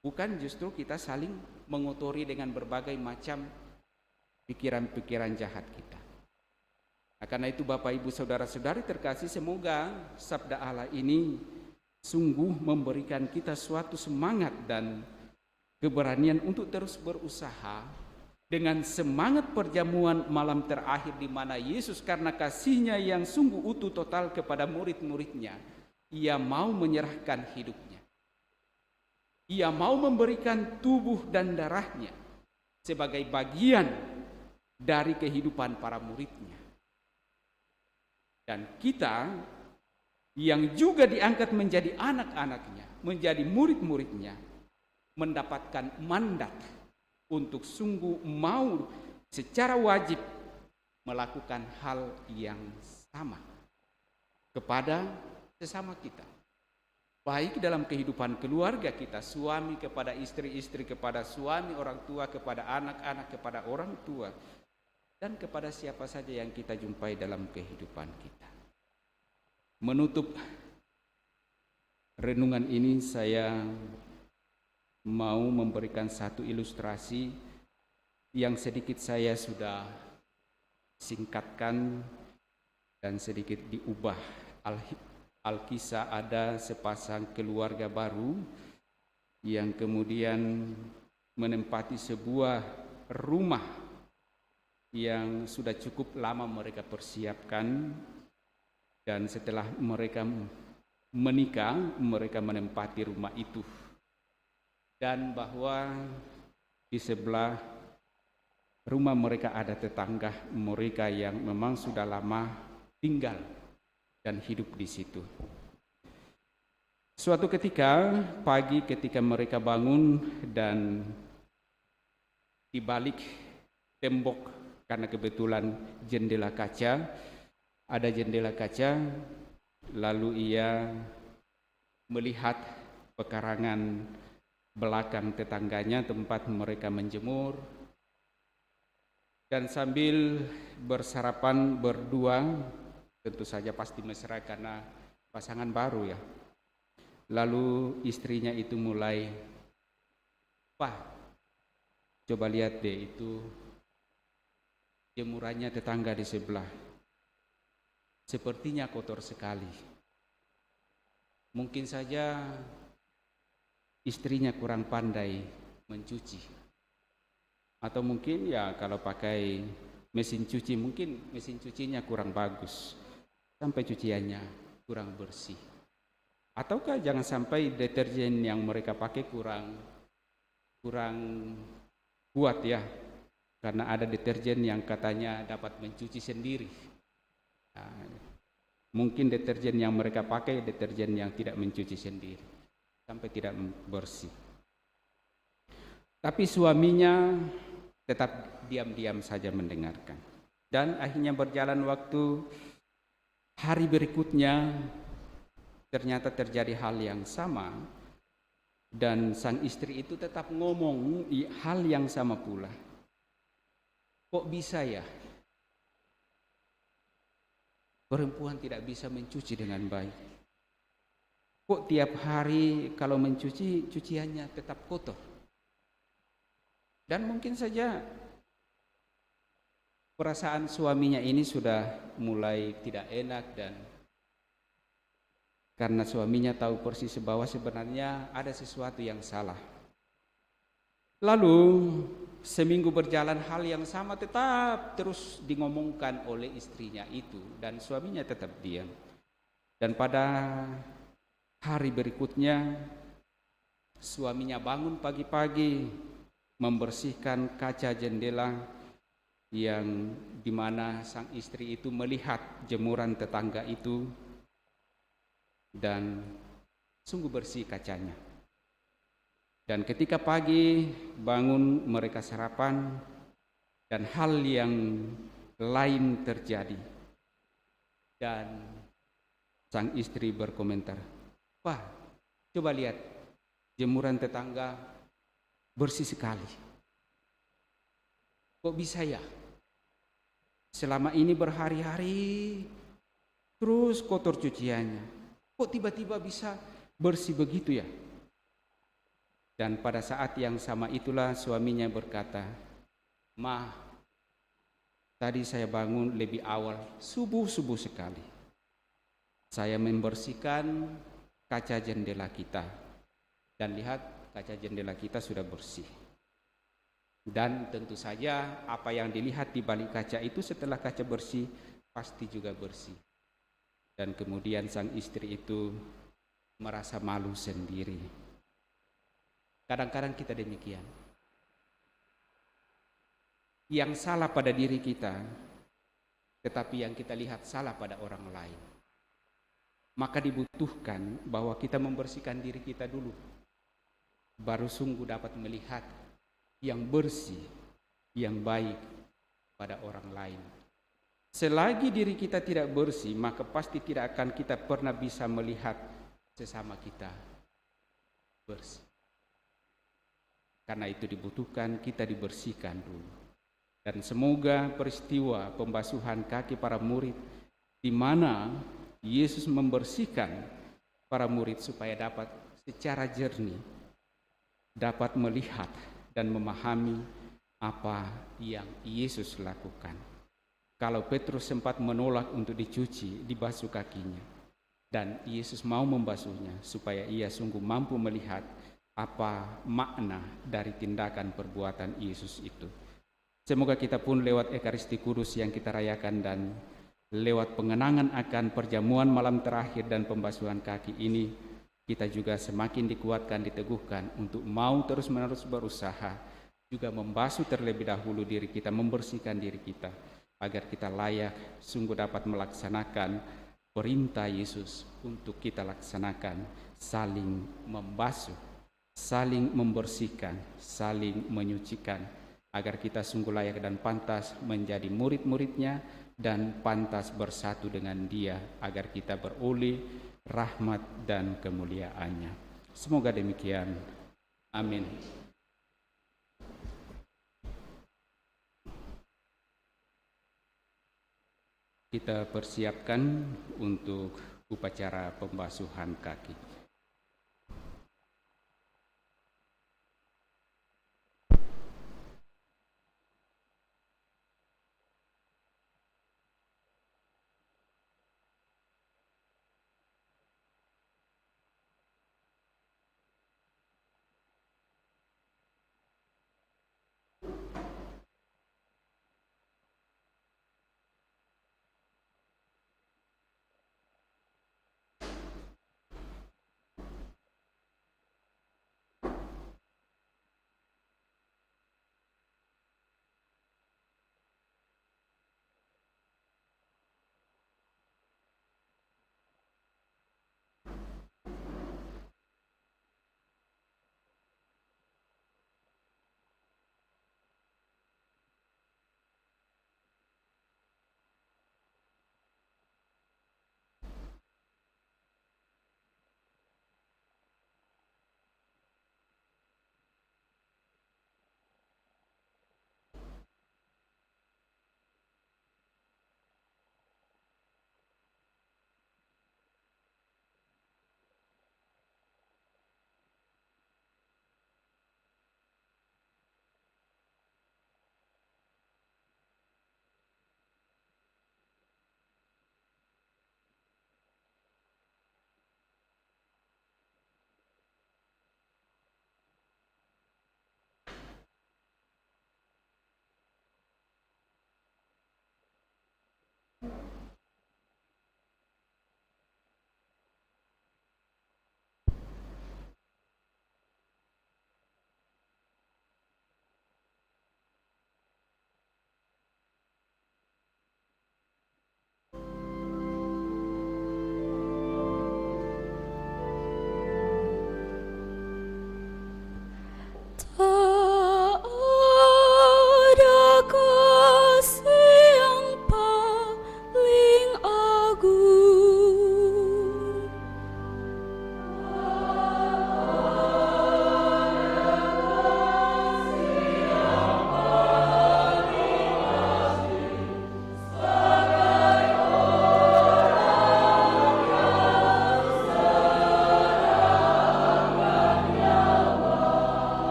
Bukan justru kita saling mengotori dengan berbagai macam pikiran-pikiran jahat kita. Nah, karena itu Bapak Ibu Saudara-saudari terkasih, semoga sabda Allah ini sungguh memberikan kita suatu semangat dan keberanian untuk terus berusaha dengan semangat perjamuan malam terakhir di mana Yesus karena kasih-Nya yang sungguh utuh total kepada murid-muridnya, ia mau menyerahkan hidupnya. Ia mau memberikan tubuh dan darahnya sebagai bagian dari kehidupan para muridnya. Dan kita yang juga diangkat menjadi anak-anaknya, menjadi murid-muridnya, mendapatkan mandat untuk sungguh mau secara wajib melakukan hal yang sama kepada sesama kita. Baik dalam kehidupan keluarga kita, suami kepada istri, istri kepada suami, orang tua kepada anak-anak, kepada orang tua, dan kepada siapa saja yang kita jumpai dalam kehidupan kita. Menutup renungan ini, saya mau memberikan satu ilustrasi yang sedikit saya sudah singkatkan dan sedikit diubah Alkisah ada sepasang keluarga baru yang kemudian menempati sebuah rumah yang sudah cukup lama mereka persiapkan, dan setelah mereka menikah, mereka menempati rumah itu. Dan bahwa di sebelah rumah mereka ada tetangga mereka yang memang sudah lama tinggal dan hidup di situ. Suatu ketika pagi ketika mereka bangun dan di balik tembok, karena kebetulan jendela kaca, ada jendela kaca, lalu ia melihat pekarangan belakang tetangganya tempat mereka menjemur, dan sambil bersarapan berdua, tentu saja pasti mesra karena pasangan baru ya. Lalu istrinya itu mulai, "Pak, coba lihat deh itu jemurannya tetangga di sebelah. Sepertinya kotor sekali. Mungkin saja istrinya kurang pandai mencuci. Atau mungkin ya kalau pakai mesin cuci, mungkin mesin cucinya kurang bagus. Sampai cuciannya kurang bersih. Ataukah jangan sampai deterjen yang mereka pakai kurang kuat ya. Karena ada deterjen yang katanya dapat mencuci sendiri. Nah, mungkin deterjen yang mereka pakai deterjen yang tidak mencuci sendiri, sampai tidak bersih. Tapi suaminya tetap diam-diam saja mendengarkan. Dan akhirnya berjalan waktu, hari berikutnya ternyata terjadi hal yang sama. Dan sang istri itu tetap ngomong hal yang sama pula. Kok bisa ya? Perempuan tidak bisa mencuci dengan baik. Kok tiap hari kalau mencuci, cuciannya tetap kotor? Dan mungkin saja perasaan suaminya ini sudah mulai tidak enak, dan karena suaminya tahu persis bahwa sebenarnya ada sesuatu yang salah. Lalu seminggu berjalan, hal yang sama tetap terus dingomongkan oleh istrinya itu, dan suaminya tetap diam. Dan pada hari berikutnya suaminya bangun pagi-pagi membersihkan kaca jendela yang dimana sang istri itu melihat jemuran tetangga itu, dan sungguh bersih kacanya. Dan ketika pagi bangun mereka sarapan, dan hal yang lain terjadi. Dan sang istri berkomentar, "Pak, coba lihat jemuran tetangga bersih sekali. Kok bisa ya? Selama ini berhari-hari terus kotor cuciannya. Kok tiba-tiba bisa bersih begitu ya?" Dan pada saat yang sama itulah suaminya berkata, "Ma, tadi saya bangun lebih awal, subuh-subuh sekali. Saya membersihkan kaca jendela kita. Dan lihat, kaca jendela kita sudah bersih. Dan tentu saja apa yang dilihat di balik kaca itu setelah kaca bersih, pasti juga bersih." Dan kemudian sang istri itu merasa malu sendiri. Kadang-kadang kita demikian. Yang salah pada diri kita, tetapi yang kita lihat salah pada orang lain. Maka dibutuhkan bahwa kita membersihkan diri kita dulu, baru sungguh dapat melihat yang bersih, yang baik pada orang lain. Selagi diri kita tidak bersih, maka pasti tidak akan kita pernah bisa melihat sesama kita bersih. Karena itu dibutuhkan kita dibersihkan dulu. Dan semoga peristiwa pembasuhan kaki para murid, di mana Yesus membersihkan para murid supaya dapat secara jernih, dapat melihat dan memahami apa yang Yesus lakukan. Kalau Petrus sempat menolak untuk dicuci, dibasuh kakinya, dan Yesus mau membasuhnya supaya ia sungguh mampu melihat apa makna dari tindakan perbuatan Yesus itu. Semoga kita pun lewat Ekaristi Kudus yang kita rayakan dan lewat pengenangan akan perjamuan malam terakhir dan pembasuhan kaki ini, kita juga semakin dikuatkan, diteguhkan untuk mau terus-menerus berusaha, juga membasuh terlebih dahulu diri kita, membersihkan diri kita, agar kita layak sungguh dapat melaksanakan perintah Yesus untuk kita laksanakan, saling membasuh, saling membersihkan, saling menyucikan, agar kita sungguh layak dan pantas menjadi murid-muridnya dan pantas bersatu dengan Dia, agar kita beroleh rahmat dan kemuliaannya. Semoga demikian. Amin. Kita persiapkan untuk upacara pembasuhan kaki.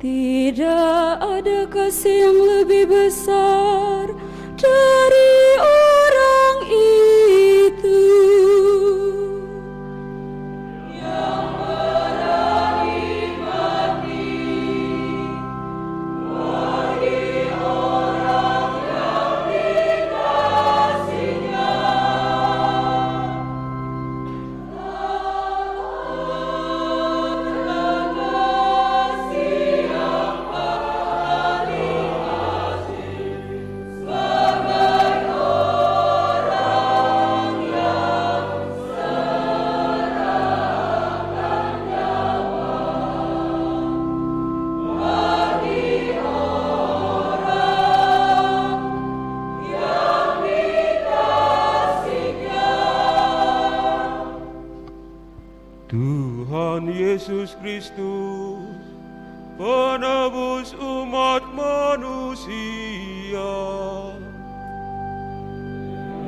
Tidak ada kasih yang lebih besar dari orang itu yang berani mati bagi orang yang dikasihinya. Tuhan Yesus Kristus, penebus umat manusia,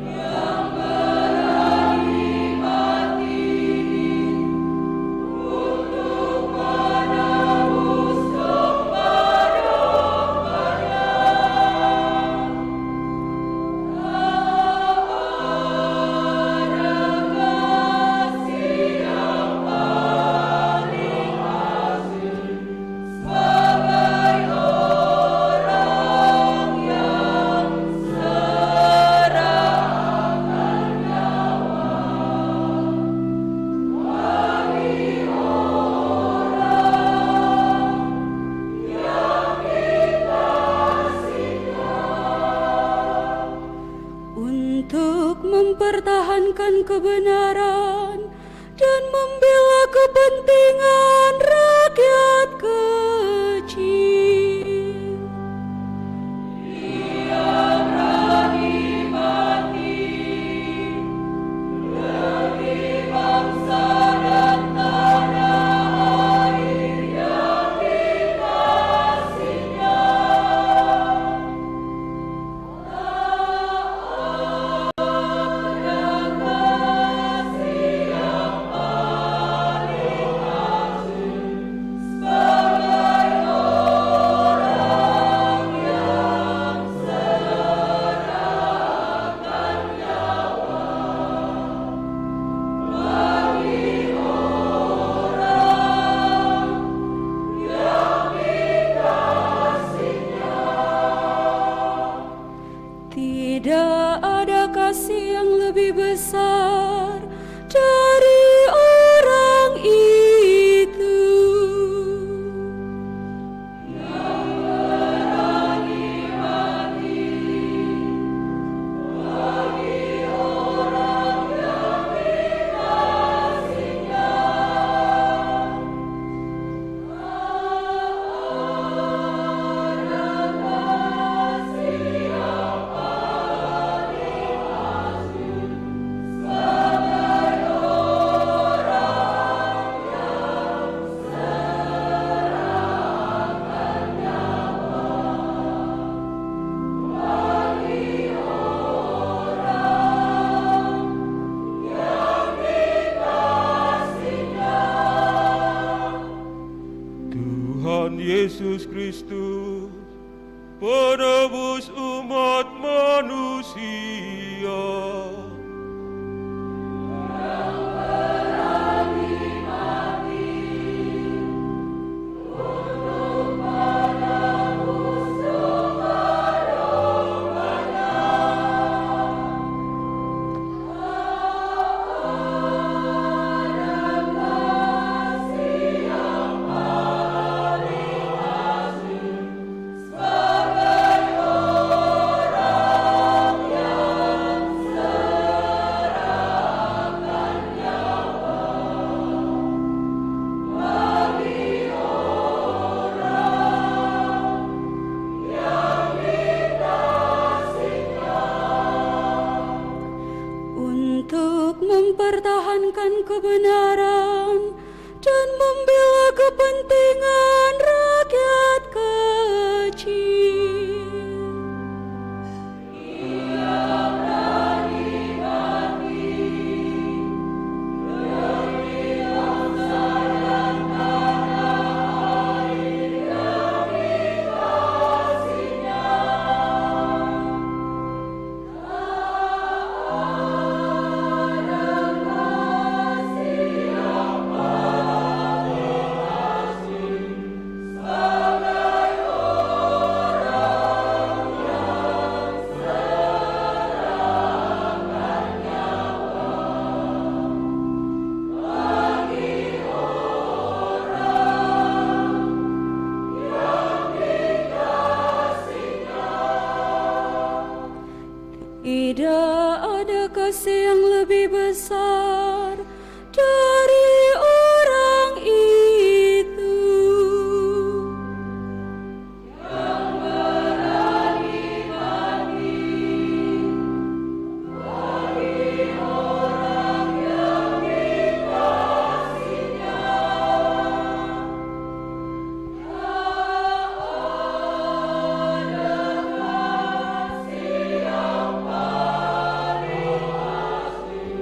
yang berani mati untuk mempertahankan kebenaran dan membela kepentingan rakyat kecil. Tidak ada kasih yang lebih besar dari orang itu. Yang berani mati bagi orang yang dikasihinya. Tuhan Yesus Kristus, penebus umat manusia. Untuk mempertahankan kebenaran dan membela kepentingan rakyat kecil. Tidak ada kasih yang lebih besar dari orang itu. Yang berani mati bagi orang yang dikasihinya. Tak ada kasih yang paling asli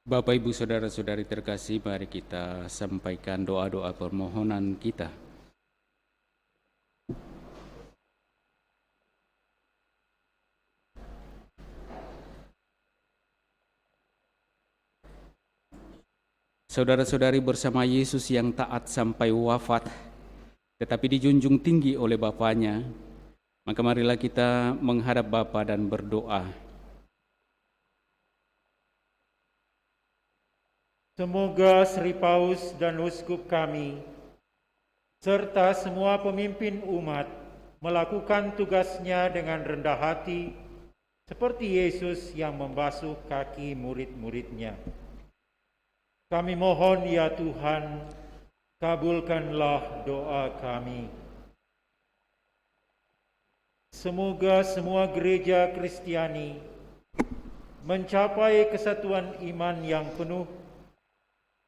Bapak, Ibu, Saudara-saudari terkasih, mari kita sampaikan doa-doa permohonan kita. Saudara-saudari, bersama Yesus yang taat sampai wafat, tetapi dijunjung tinggi oleh Bapanya, maka marilah kita menghadap Bapa dan berdoa. Semoga Sri Paus dan Uskup kami, serta semua pemimpin umat, melakukan tugasnya dengan rendah hati, seperti Yesus yang membasuh kaki murid-muridnya. Kami mohon ya Tuhan, kabulkanlah doa kami. Semoga semua gereja Kristiani mencapai kesatuan iman yang penuh,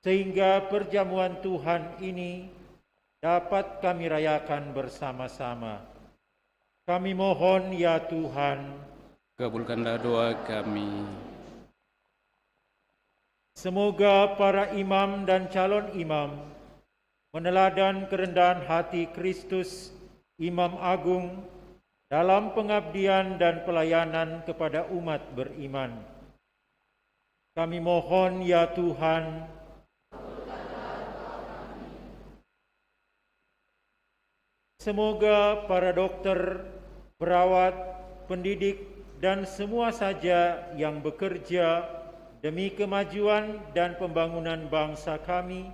sehingga perjamuan Tuhan ini dapat kami rayakan bersama-sama. Kami mohon ya Tuhan, Kabulkanlah doa kami. semoga para imam dan calon imam meneladan kerendahan hati Kristus, Imam Agung, dalam pengabdian dan pelayanan kepada umat beriman. Kami mohon ya Tuhan, semoga para dokter, perawat, pendidik, dan semua saja yang bekerja demi kemajuan dan pembangunan bangsa kami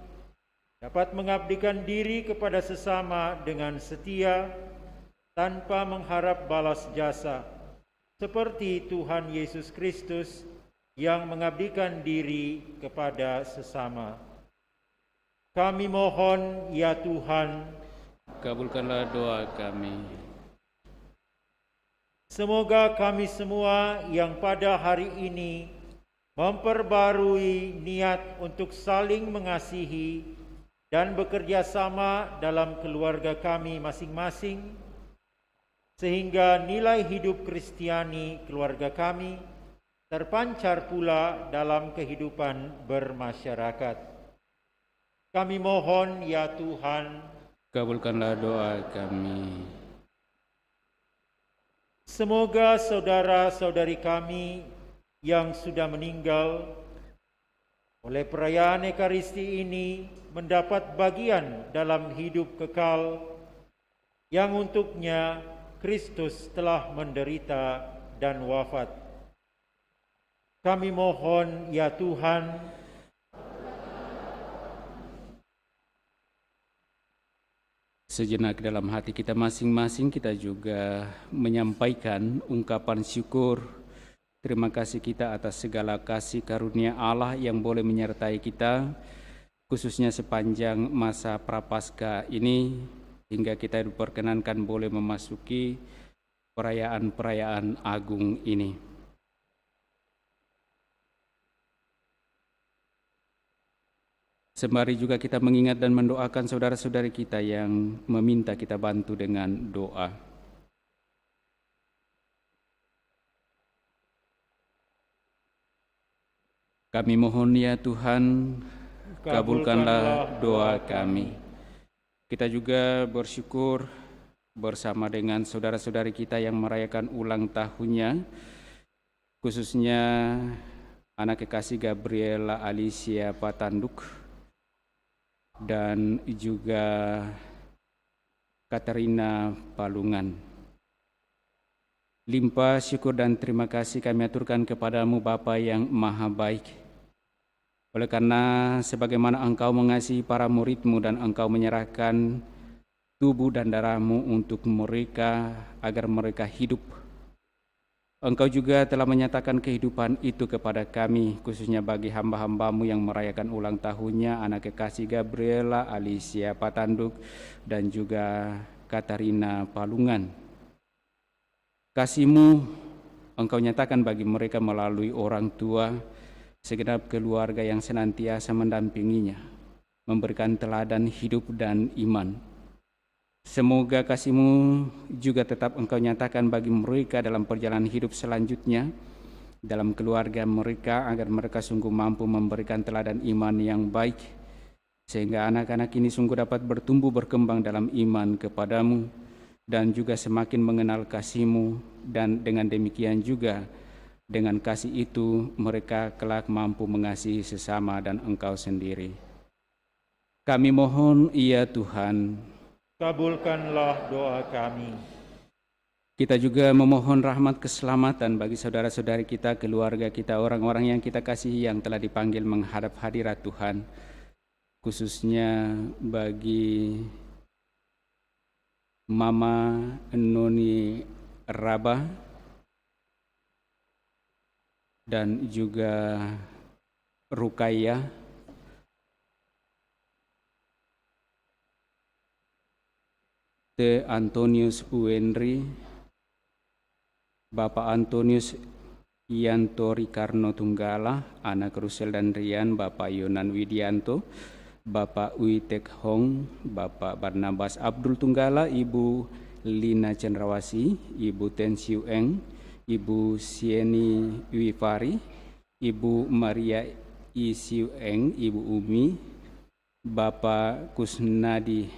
dapat mengabdikan diri kepada sesama dengan setia, tanpa mengharap balas jasa, seperti Tuhan Yesus Kristus yang mengabdikan diri kepada sesama. Kami mohon ya Tuhan, Kabulkanlah doa kami. semoga kami semua yang pada hari ini memperbarui niat untuk saling mengasihi dan bekerja sama dalam keluarga kami masing-masing, sehingga nilai hidup Kristiani keluarga kami terpancar pula dalam kehidupan bermasyarakat. Kami mohon ya Tuhan, Kabulkanlah doa kami. semoga saudara-saudari kami yang sudah meninggal oleh perayaan Ekaristi ini mendapat bagian dalam hidup kekal yang untuknya Kristus telah menderita dan wafat. Kami mohon ya Tuhan, Sejenak dalam hati kita masing-masing kita juga menyampaikan ungkapan syukur, terima kasih kita atas segala kasih karunia Allah yang boleh menyertai kita, khususnya sepanjang masa Prapaskah ini, hingga kita diperkenankan boleh memasuki perayaan-perayaan agung ini. Sembari juga kita mengingat dan mendoakan saudara-saudari kita yang meminta kita bantu dengan doa. Kami mohon ya Tuhan, kabulkanlah doa kami. Kita juga bersyukur bersama dengan saudara-saudari kita yang merayakan ulang tahunnya, khususnya anak kekasih Gabriela Alicia Patanduk, dan juga Katarina Palungan. Limpah syukur dan terima kasih kami aturkan kepadamu Bapa yang maha baik. Oleh karena sebagaimana Engkau mengasihi para murid-Mu dan Engkau menyerahkan tubuh dan darah-Mu untuk mereka agar mereka hidup, Engkau juga telah menyatakan kehidupan itu kepada kami, khususnya bagi hamba-hamba-Mu yang merayakan ulang tahunnya, anak kekasih Gabriela Alicia Patanduk dan juga Katarina Palungan. Kasih-Mu Engkau nyatakan bagi mereka melalui orang tua, segenap keluarga yang senantiasa mendampinginya, memberikan teladan hidup dan iman. Semoga kasih-Mu juga tetap Engkau nyatakan bagi mereka dalam perjalanan hidup selanjutnya, dalam keluarga mereka, agar mereka sungguh mampu memberikan teladan iman yang baik, sehingga anak-anak ini sungguh dapat bertumbuh berkembang dalam iman kepadamu, dan juga semakin mengenal kasih-Mu, dan dengan demikian juga dengan kasih itu mereka kelak mampu mengasihi sesama dan Engkau sendiri. Kami mohon, ya Tuhan, kabulkanlah doa kami. kita juga memohon rahmat keselamatan bagi saudara-saudari kita, keluarga kita, orang-orang yang kita kasihi yang telah dipanggil menghadap hadirat Tuhan, khususnya bagi Mama Noni Raba dan juga Rukaya, T. Antonius Uendri, Bapak Antonius Yanto Rikarno Tunggala, anak Rusel dan Rian, Bapak Yonan Widianto, Bapak Witek Hong, Bapak Barnabas Abdul Tunggala, Ibu Lina Cendrawasi, Ibu Ten Siu Eng, Ibu Sieni Wifari, Ibu Maria I Siu Eng, Ibu Umi, Bapak Kusnadi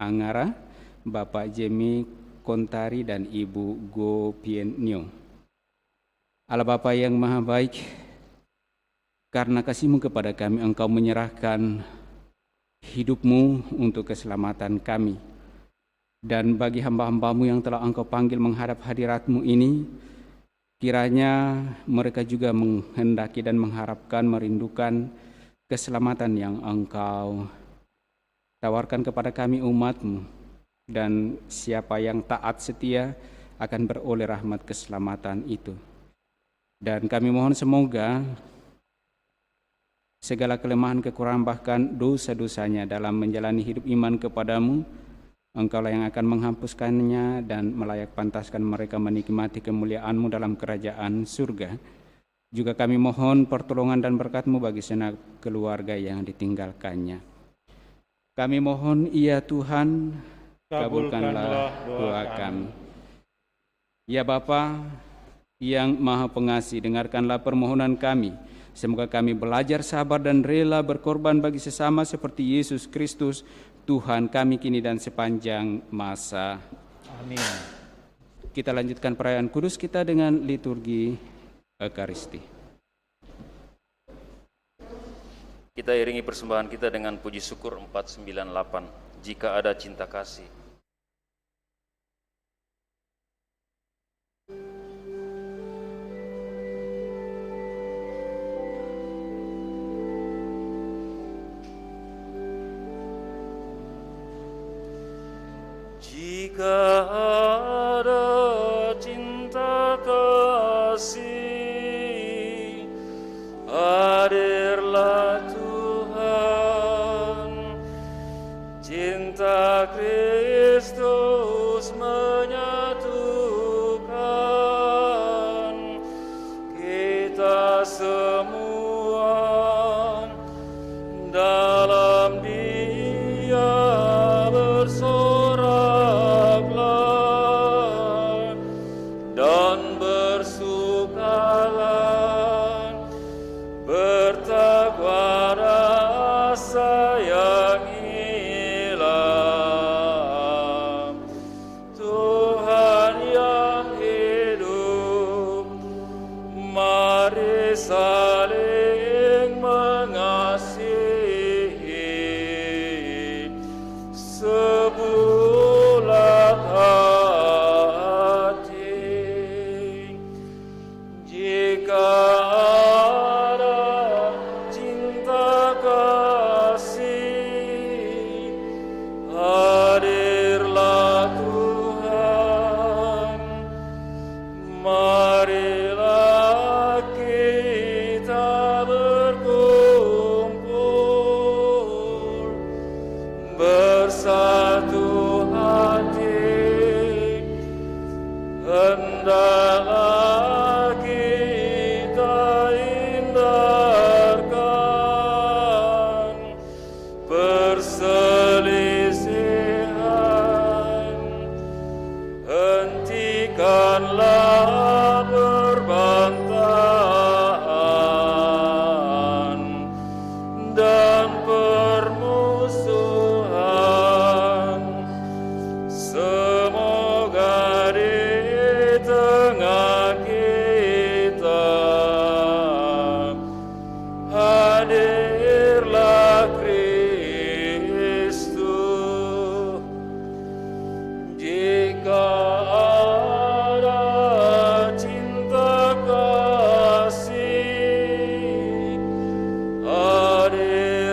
Angara, Bapak Jemi Kontari, dan Ibu Go Pien Nyo. Allah Bapa yang Maha Baik, karena kasih-Mu kepada kami, Engkau menyerahkan hidup-Mu untuk keselamatan kami. Dan bagi hamba-hamba-Mu yang telah Engkau panggil menghadap hadirat-Mu ini, kiranya mereka juga menghendaki dan mengharapkan, merindukan keselamatan yang Engkau tawarkan kepada kami umat-Mu. Dan siapa yang taat setia akan beroleh rahmat keselamatan itu. Dan kami mohon semoga segala kelemahan, kekurangan, bahkan dosa-dosanya dalam menjalani hidup iman kepadamu, Engkaulah yang akan menghapuskannya dan melayak pantaskan mereka menikmati kemuliaan-Mu dalam kerajaan surga. Juga kami mohon pertolongan dan berkat-Mu bagi segenap keluarga yang ditinggalkannya. Kami mohon, ya Tuhan, kabulkanlah doa kami. Ya Bapa yang Maha Pengasih, dengarkanlah permohonan kami. Semoga kami belajar sabar dan rela berkorban bagi sesama seperti Yesus Kristus, Tuhan kami kini dan sepanjang masa. Amin. Kita lanjutkan perayaan kudus kita dengan liturgi Ekaristi. Kita iringi persembahan kita dengan puji syukur 498, jika ada cinta kasih. Jika ada cinta kasih, hadirlah Tuhan. Cinta Kristus menyatukan kita semua dalam Dia bersoraklah dan bersukalah, bertakwa rasa yang hilang. dan permusuhan. Semoga di tengah kita hadirlah Kristus. Jika ada cinta kasih, hadir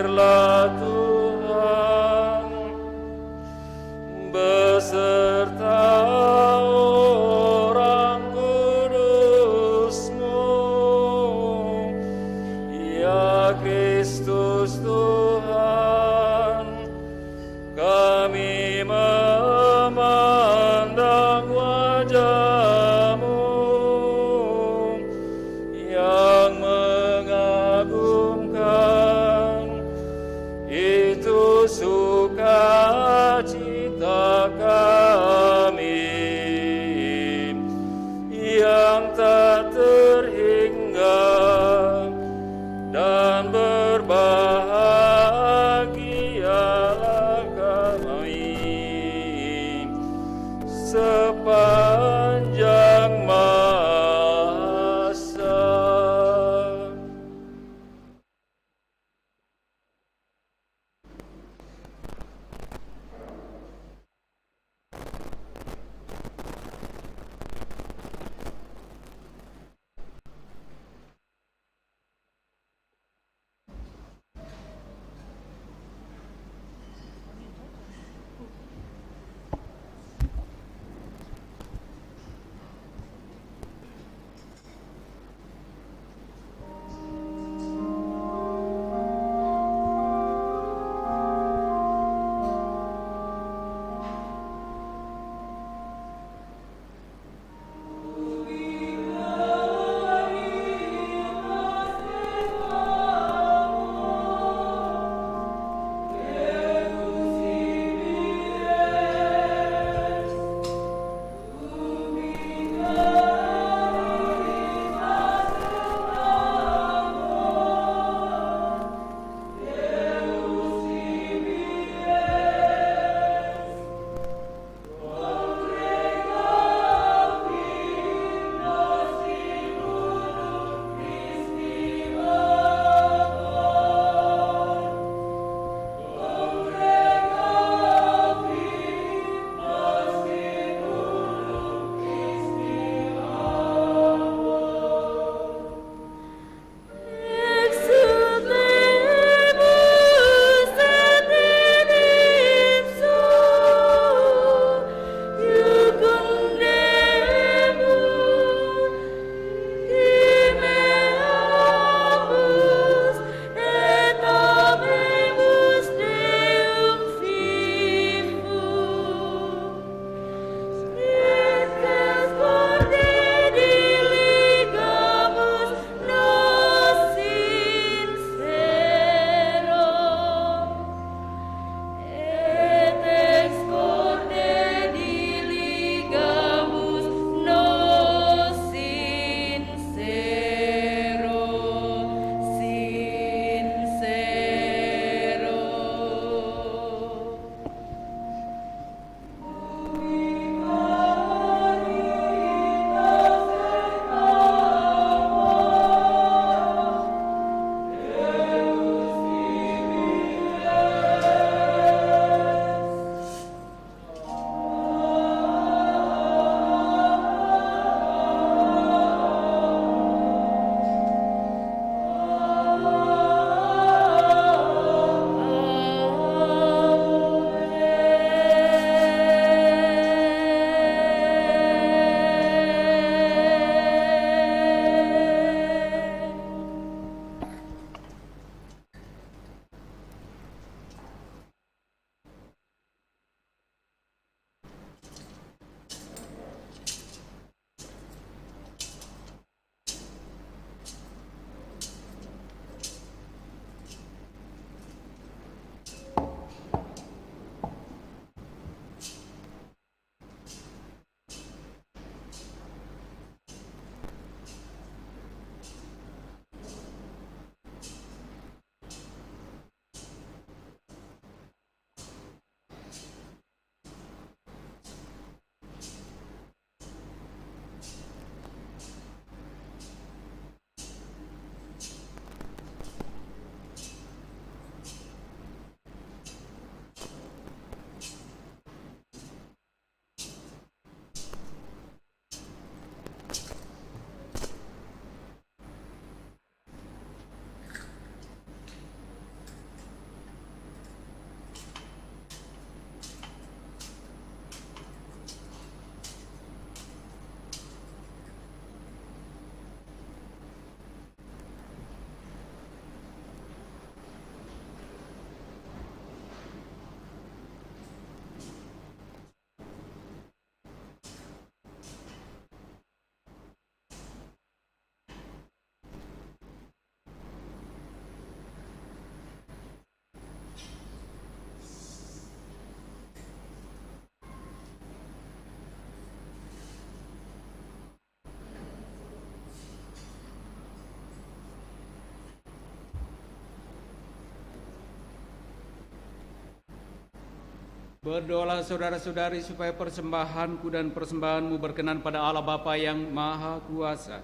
Berdoalah saudara-saudari supaya persembahanku dan persembahanmu berkenan pada Allah Bapa yang Maha Kuasa.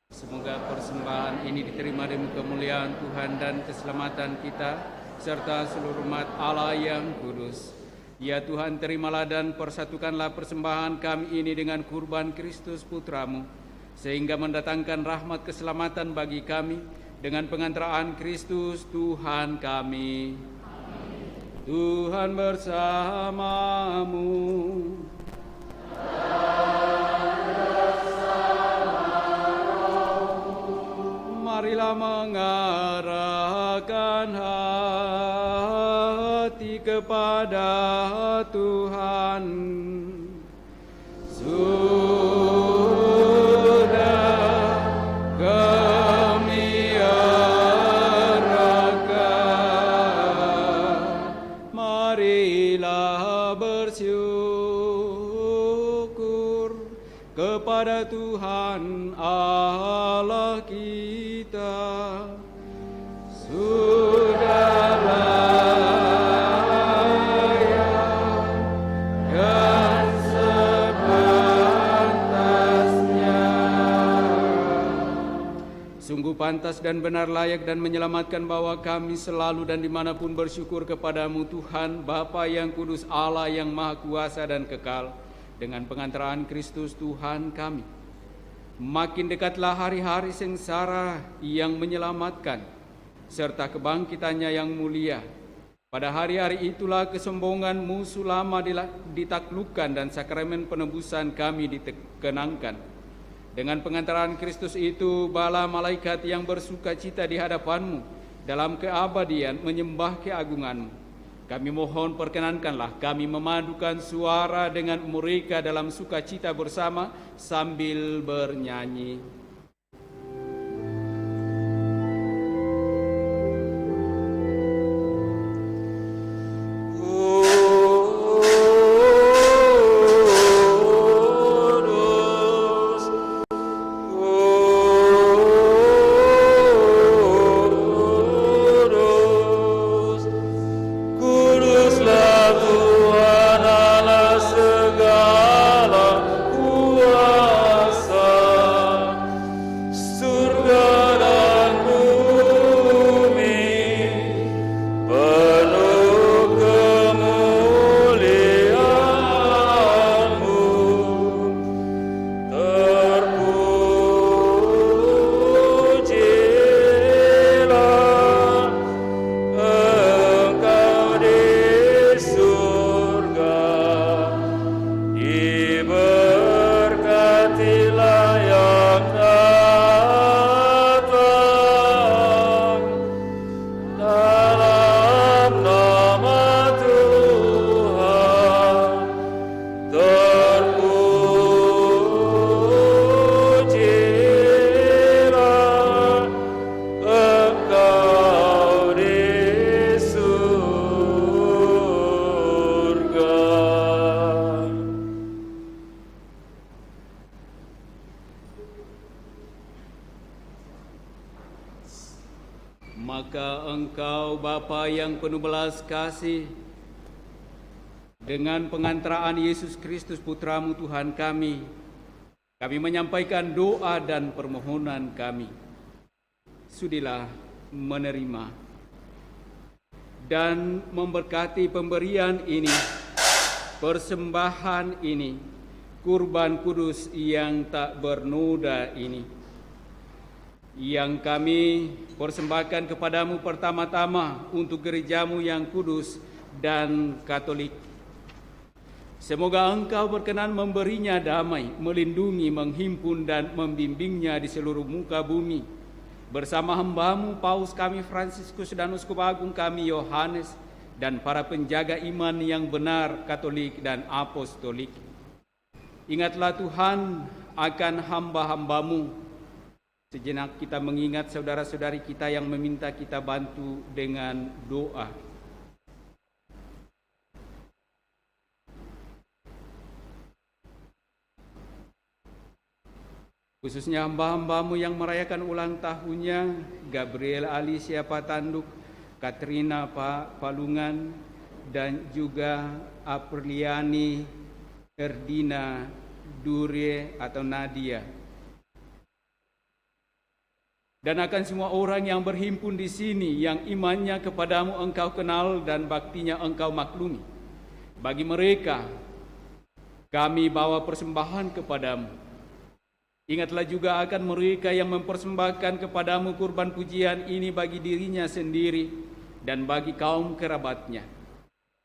Semoga persembahan ini diterima demi kemuliaan Tuhan dan keselamatan kita, serta seluruh umat Allah yang kudus. Ya Tuhan, terimalah dan persatukanlah persembahan kami ini dengan kurban Kristus Putramu, sehingga mendatangkan rahmat keselamatan bagi kami dengan pengantaraan Kristus Tuhan kami. Tuhan bersamamu. Marilah mengarahkan hati kepada Tuhan. Sudah kami arahkan, marilah bersyukur kepada Tuhan Allah kita. Sudah layak dan sepantasnya. Sungguh pantas dan benar, layak dan menyelamatkan bahwa kami selalu dan dimanapun bersyukur kepadamu Tuhan, Bapa yang kudus, Allah yang maha kuasa dan kekal, dengan pengantaraan Kristus Tuhan kami. Makin dekatlah hari-hari sengsara yang menyelamatkan, serta kebangkitannya yang mulia. Pada hari-hari itulah kesombongan musuh lama ditaklukkan dan sakramen penebusan kami dikenangkan. Dengan pengantaran Kristus itu, bala malaikat yang bersuka cita di hadapanmu dalam keabadian menyembah keagunganmu. Kami mohon perkenankanlah kami memadukan suara dengan mereka dalam sukacita bersama sambil bernyanyi. Maka Engkau Bapa yang penuh belas kasih, dengan pengantaraan Yesus Kristus Putramu Tuhan kami menyampaikan doa dan permohonan kami. Sudilah menerima dan memberkati pemberian ini, persembahan ini, kurban kudus yang tak bernoda ini, yang kami persembahkan kepadamu pertama-tama untuk gerejamu yang kudus dan Katolik. Semoga Engkau berkenan memberinya damai, melindungi, menghimpun dan membimbingnya di seluruh muka bumi, bersama hamba-Mu Paus kami Fransiskus dan Uskup Agung kami Yohanes, dan para penjaga iman yang benar, Katolik dan Apostolik. Ingatlah Tuhan akan hamba-hamba-Mu. Sejenak kita mengingat saudara-saudari kita yang meminta kita bantu dengan doa. Khususnya hamba-hamba-Mu yang merayakan ulang tahunnya, Gabriel Alicia Patanduk, Katrina Palungan, dan juga Apriliani, Erdina, Durie atau Nadia. Dan akan semua orang yang berhimpun di sini yang imannya kepadamu engkau kenal dan baktinya engkau maklumi. Bagi mereka kami bawa persembahan kepadamu. Ingatlah juga akan mereka yang mempersembahkan kepadamu kurban pujian ini bagi dirinya sendiri dan bagi kaum kerabatnya,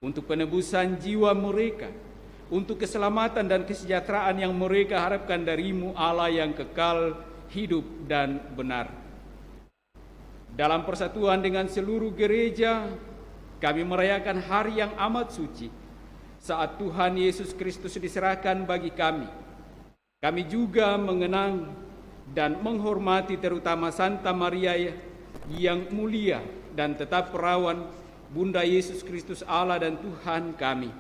untuk penebusan jiwa mereka, untuk keselamatan dan kesejahteraan yang mereka harapkan darimu, Allah yang kekal, hidup dan benar. Dalam persatuan dengan seluruh gereja, kami merayakan hari yang amat suci, saat Tuhan Yesus Kristus diserahkan bagi kami. Kami juga mengenang dan menghormati terutama Santa Maria yang mulia dan tetap perawan, Bunda Yesus Kristus Allah dan Tuhan kami.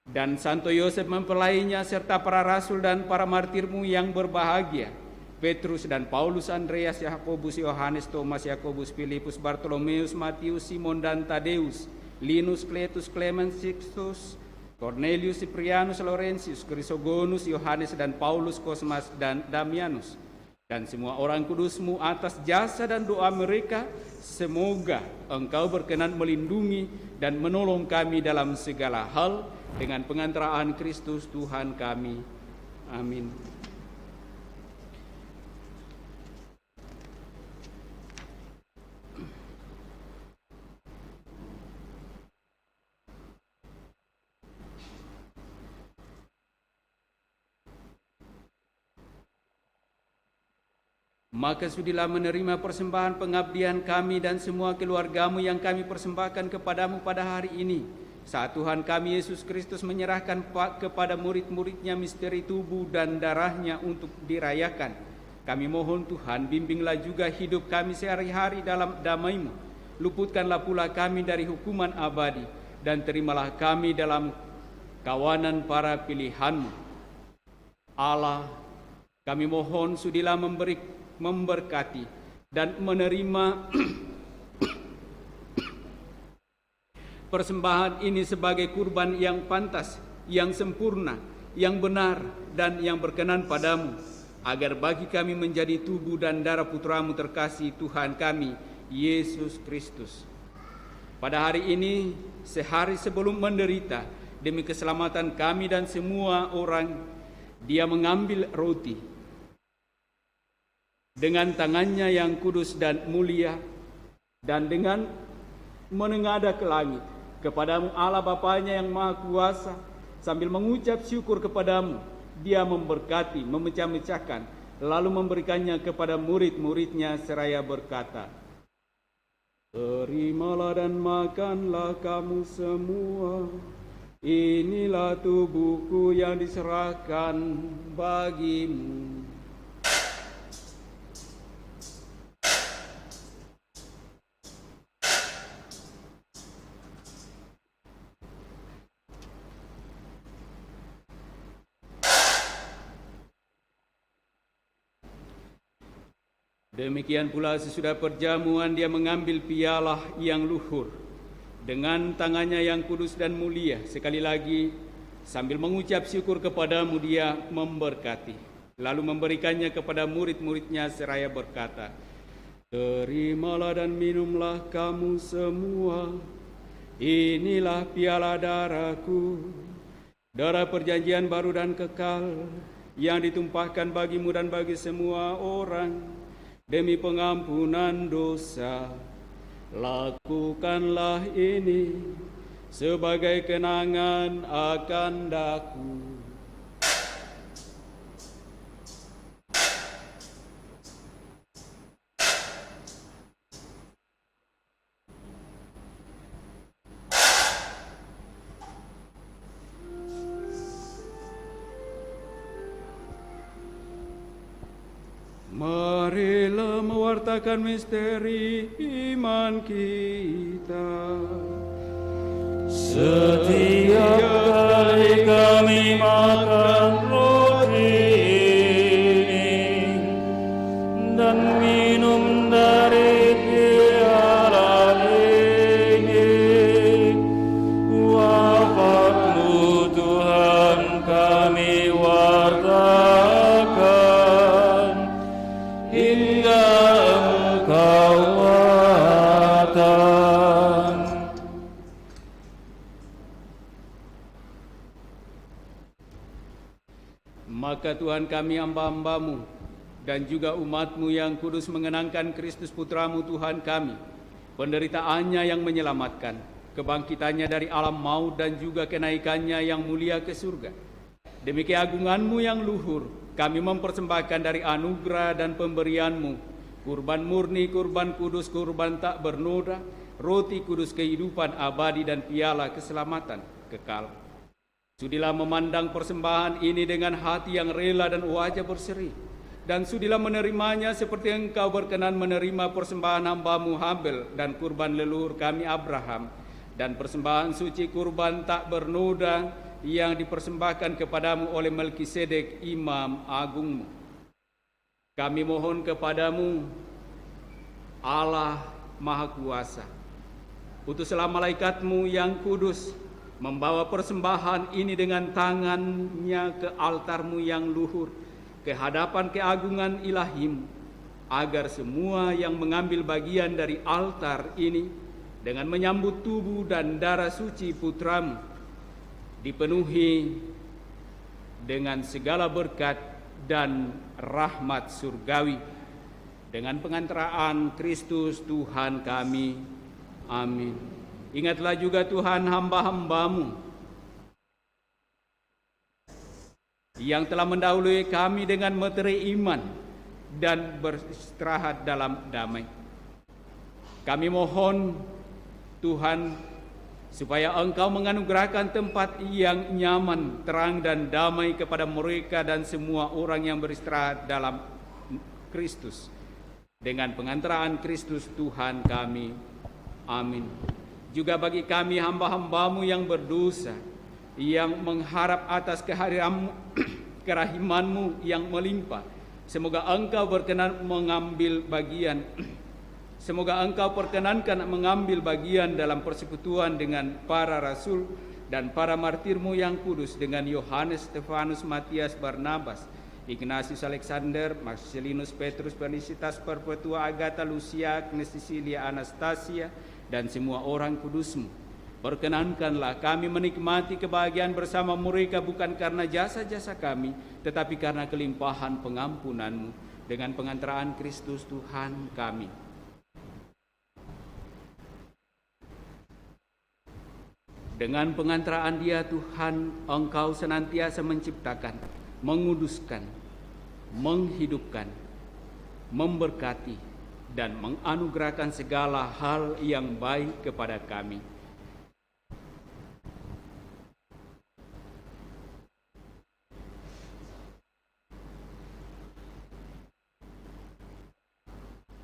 Dan Santo Yosef mempelainya serta para rasul dan para martirmu yang berbahagia, Petrus dan Paulus, Andreas, Yakobus, Yohanes, Thomas, Yakobus, Filipus, Bartolomeus, Matius, Simon dan Tadeus, Linus, Cletus, Clemens, Sixtus, Cornelius, Ciprianus, Laurentius, Chrysogonus, Yohanes dan Paulus, Kosmas dan Damianus, dan semua orang kudusmu atas jasa dan doa mereka. Semoga engkau berkenan melindungi dan menolong kami dalam segala hal dengan pengantaraan Kristus Tuhan kami. Amin. Maka sudilah menerima persembahan pengabdian kami dan semua keluargamu yang kami persembahkan kepadamu pada hari ini, saat Tuhan kami Yesus Kristus menyerahkan kepada murid-muridnya misteri tubuh dan darahnya untuk dirayakan. Kami mohon Tuhan, bimbinglah juga hidup kami sehari-hari dalam damai-Mu. Luputkanlah pula kami dari hukuman abadi, dan terimalah kami dalam kawanan para pilihan-Mu. Allah, kami mohon sudilah memberkati dan menerima persembahan ini sebagai kurban yang pantas, yang sempurna, yang benar, dan yang berkenan padamu, agar bagi kami menjadi tubuh dan darah Putramu terkasih Tuhan kami, Yesus Kristus. Pada hari ini, sehari sebelum menderita, demi keselamatan kami dan semua orang, Dia mengambil roti. Dengan tangannya yang kudus dan mulia, dan dengan menengadah ke langit, kepadamu Allah Bapanya yang Maha Kuasa, sambil mengucap syukur kepadamu, Dia memberkati, memecah-mecahkan, lalu memberikannya kepada murid-muridnya seraya berkata, terimalah dan makanlah kamu semua, inilah tubuhku yang diserahkan bagimu. Demikian pula sesudah perjamuan Dia mengambil piala yang luhur. Dengan tangannya yang kudus dan mulia, sekali lagi sambil mengucap syukur kepadamu Dia memberkati, lalu memberikannya kepada murid-muridnya seraya berkata, terimalah dan minumlah kamu semua, inilah piala darahku, darah perjanjian baru dan kekal, yang ditumpahkan bagimu dan bagi semua orang, demi pengampunan dosa. Lakukanlah ini sebagai kenangan akan daku. Marilah mewartakan misteri iman kita. Setiap kali kami makan roti ini dan minum dari piala ini, Maka Tuhan kami hamba-hambamu dan juga umat-Mu yang kudus mengenangkan Kristus Putra-Mu Tuhan kami, penderitaannya yang menyelamatkan, kebangkitannya dari alam maut dan juga kenaikannya yang mulia ke surga. Demi keagungan-Mu yang luhur, kami mempersembahkan dari anugerah dan pemberian-Mu, kurban murni, kurban kudus, kurban tak bernoda, roti kudus kehidupan abadi dan piala keselamatan kekal. Sudilah memandang persembahan ini dengan hati yang rela dan wajah berseri, dan sudilah menerimanya seperti Engkau berkenan menerima persembahan hamba-Mu Habel dan kurban leluhur kami Abraham, dan persembahan suci kurban tak bernoda yang dipersembahkan kepadamu oleh Melkisedek Imam Agungmu. Kami mohon kepadamu, Allah Maha Kuasa, utuslah malaikat-Mu yang kudus, membawa persembahan ini dengan tangannya ke altar-Mu yang luhur, ke hadapan keagungan ilahi-Mu, agar semua yang mengambil bagian dari altar ini dengan menyambut tubuh dan darah suci Putra-Mu, dipenuhi dengan segala berkat dan rahmat surgawi, dengan pengantaraan Kristus Tuhan kami. Amin. Ingatlah juga Tuhan hamba-hamba-Mu yang telah mendahului kami dengan meteri iman dan beristirahat dalam damai. Kami mohon Tuhan supaya Engkau menganugerahkan tempat yang nyaman, terang dan damai kepada mereka dan semua orang yang beristirahat dalam Kristus, dengan pengantaraan Kristus Tuhan kami. Amin. Juga bagi kami hamba-hamba-Mu yang berdosa, yang mengharap atas kerahiman-Mu yang melimpah, semoga Engkau berkenan mengambil bagian Semoga Engkau perkenankan mengambil bagian dalam persekutuan dengan para rasul dan para martir-Mu yang kudus, dengan Yohanes, Stefanus, Matias, Barnabas, Ignatius, Alexander, Marcelinus, Petrus, Felicitas, Perpetua, Agatha, Lucia, Agnes, Cecilia, Anastasia, dan semua orang kudus-Mu. Perkenankanlah kami menikmati kebahagiaan bersama mereka bukan karena jasa-jasa kami, tetapi karena kelimpahan pengampunan-Mu, dengan pengantaraan Kristus Tuhan kami. Dengan pengantaraan Dia Tuhan, Engkau senantiasa menciptakan, menguduskan, menghidupkan, memberkati, dan menganugerahkan segala hal yang baik kepada kami.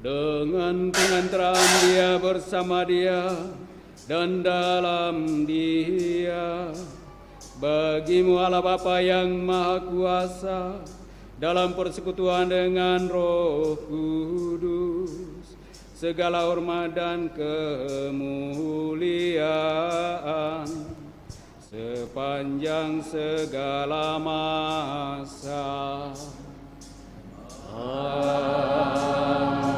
Dengan pengantaraan Dia, bersama Dia, dan dalam Dia, bagi-Mu Allah Bapa yang Maha Kuasa, dalam persekutuan dengan Roh Kudus, segala hormat dan kemuliaan sepanjang segala masa. Amin.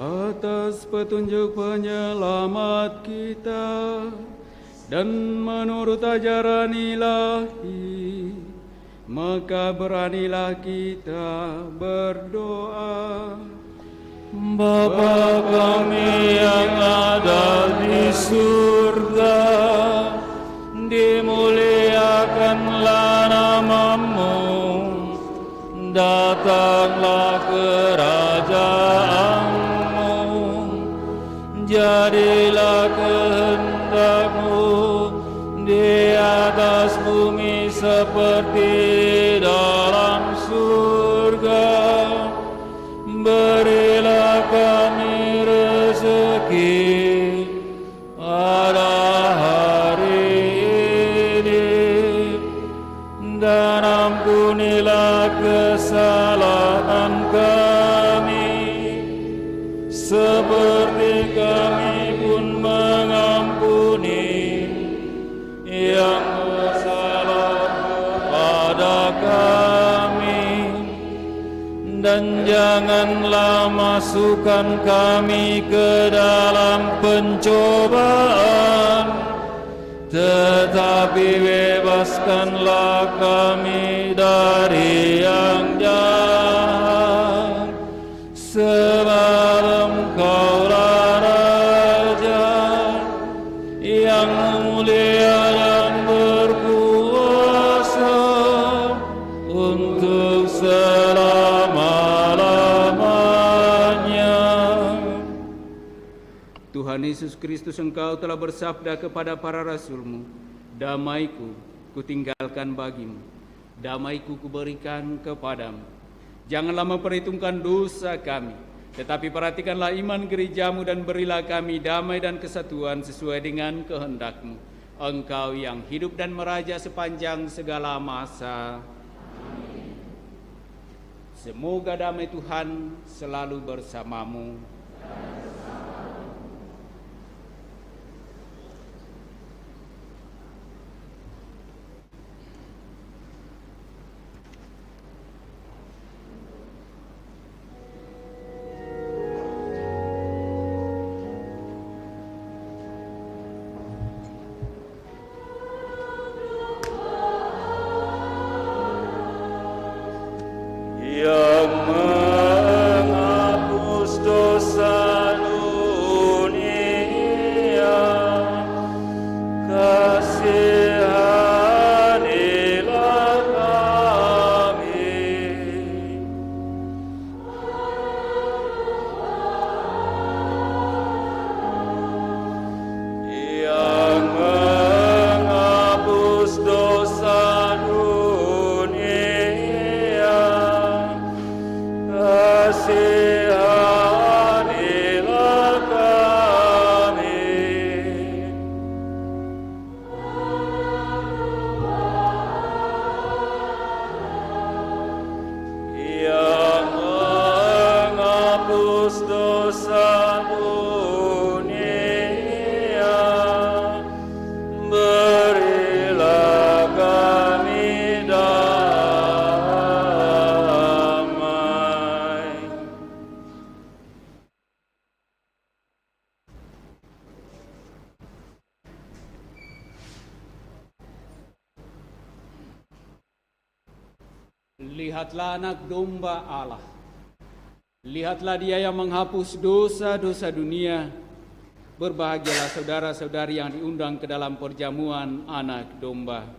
Atas petunjuk penyelamat kita dan menurut ajaran ilahi, maka beranilah kita berdoa. Bapa kami yang ada di surga, dimuliakanlah nama-Mu, datanglah kerajaan-Mu, jadilah kehendak-Mu di atas bumi seperti dalam surga. Berilah kami rezeki pada hari ini, dan ampunilah kesalahan kami, seperti kami pun mengampuni dan janganlah masukkan kami ke dalam pencobaan, tetapi bebaskanlah kami dari yang jahat, sebab Engkaulah Raja yang mulia dan berkuasa untuk selama-lamanya. Tuhan Yesus Kristus, Engkau telah bersabda kepada para rasul-Mu, damai-Ku kutinggalkan bagimu, damai-Ku kuberikan kepadamu. Janganlah memperhitungkan dosa kami, tetapi perhatikanlah iman gereja-Mu dan berilah kami damai dan kesatuan sesuai dengan kehendak-Mu. Engkau yang hidup dan meraja sepanjang segala masa. Semoga damai Tuhan selalu bersamamu. Yang menghapus dosa dunia, kasihanilah kami. Yang menghapus dosa dunia, kasihanilah kami. Yang menghapus dosa dunia, berilah kami damai. Lihatlah anak domba Allah. Lihatlah dia yang menghapus dosa-dosa dunia. Berbahagialah saudara-saudari yang diundang ke dalam perjamuan anak domba.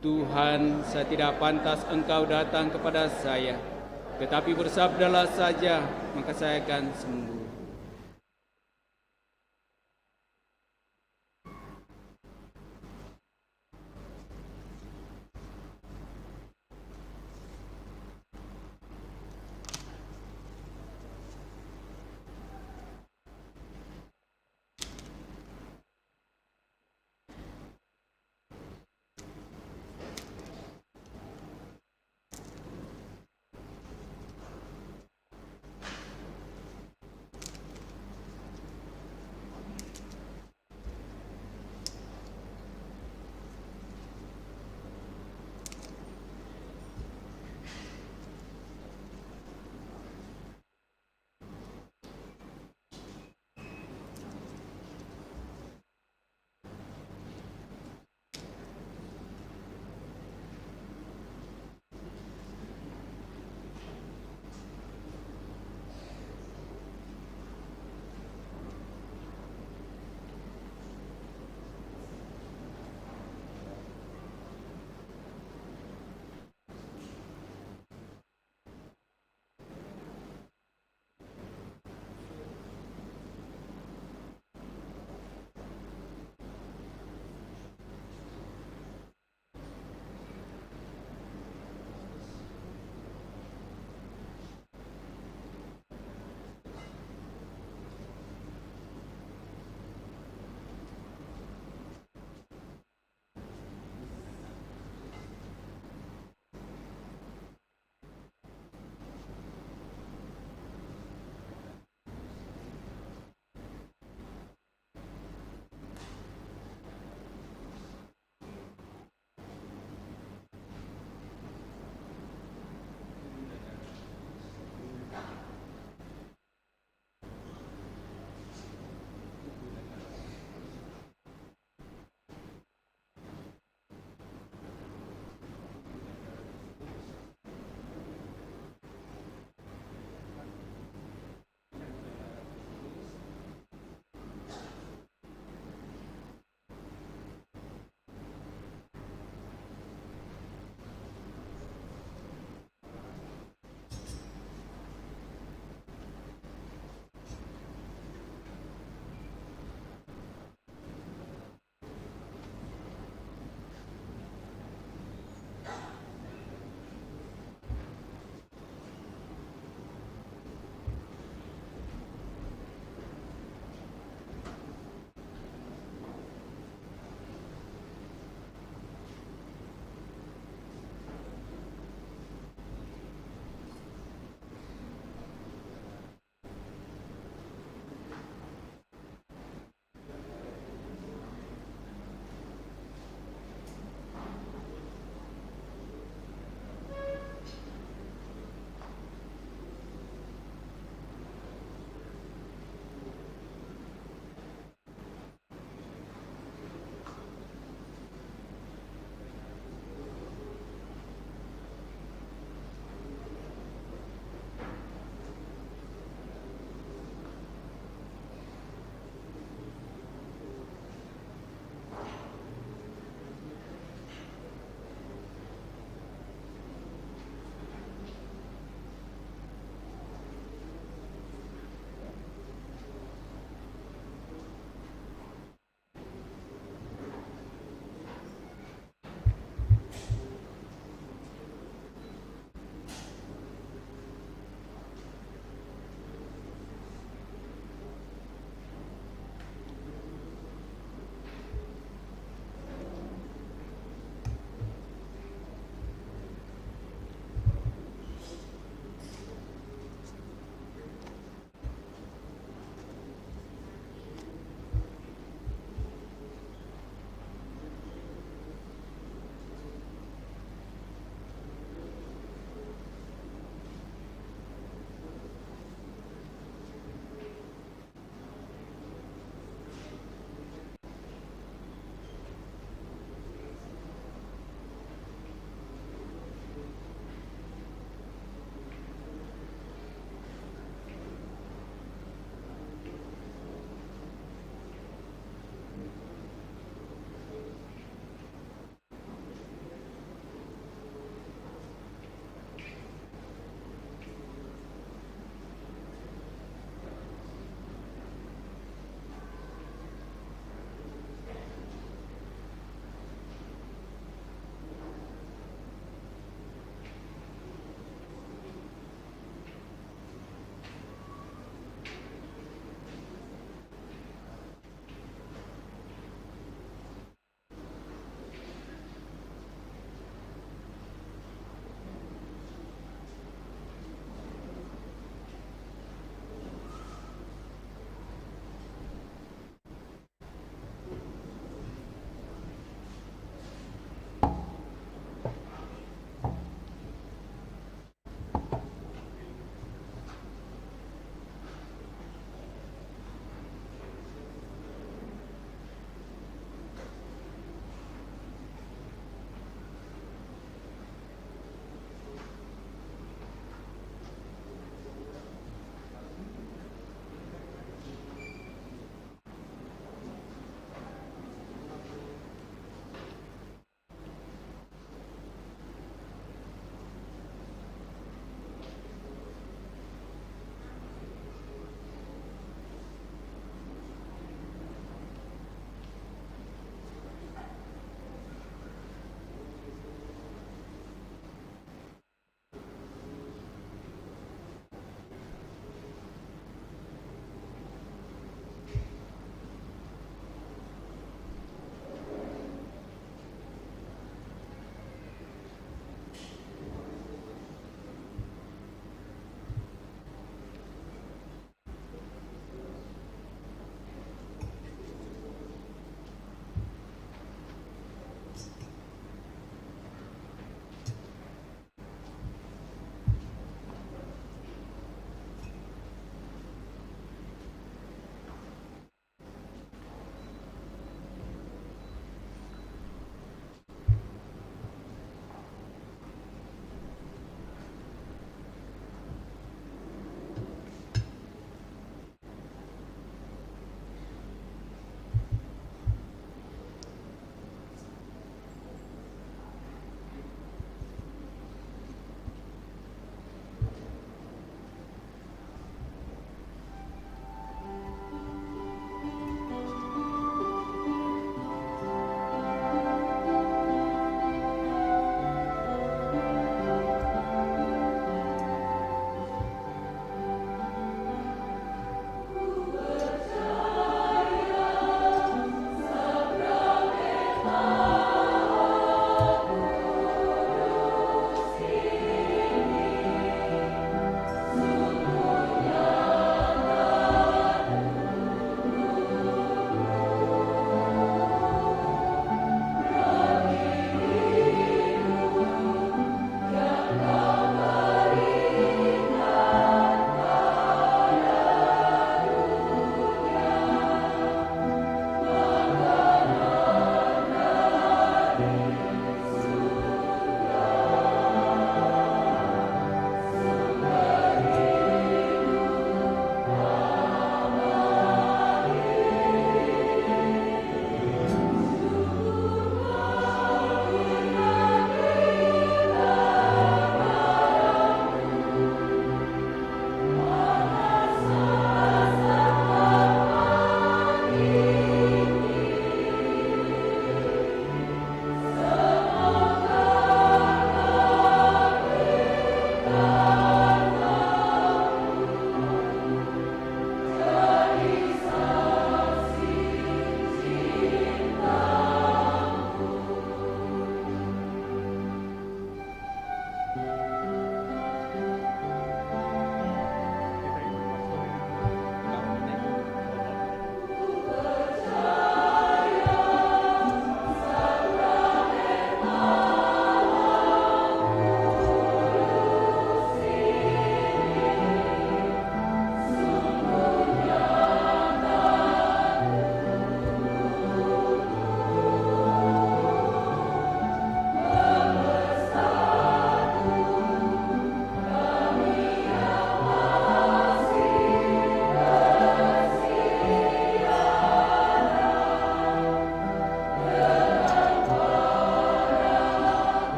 Tuhan, saya tidak pantas Engkau datang kepada saya, tetapi bersabdalah saja, maka saya akan sembuh.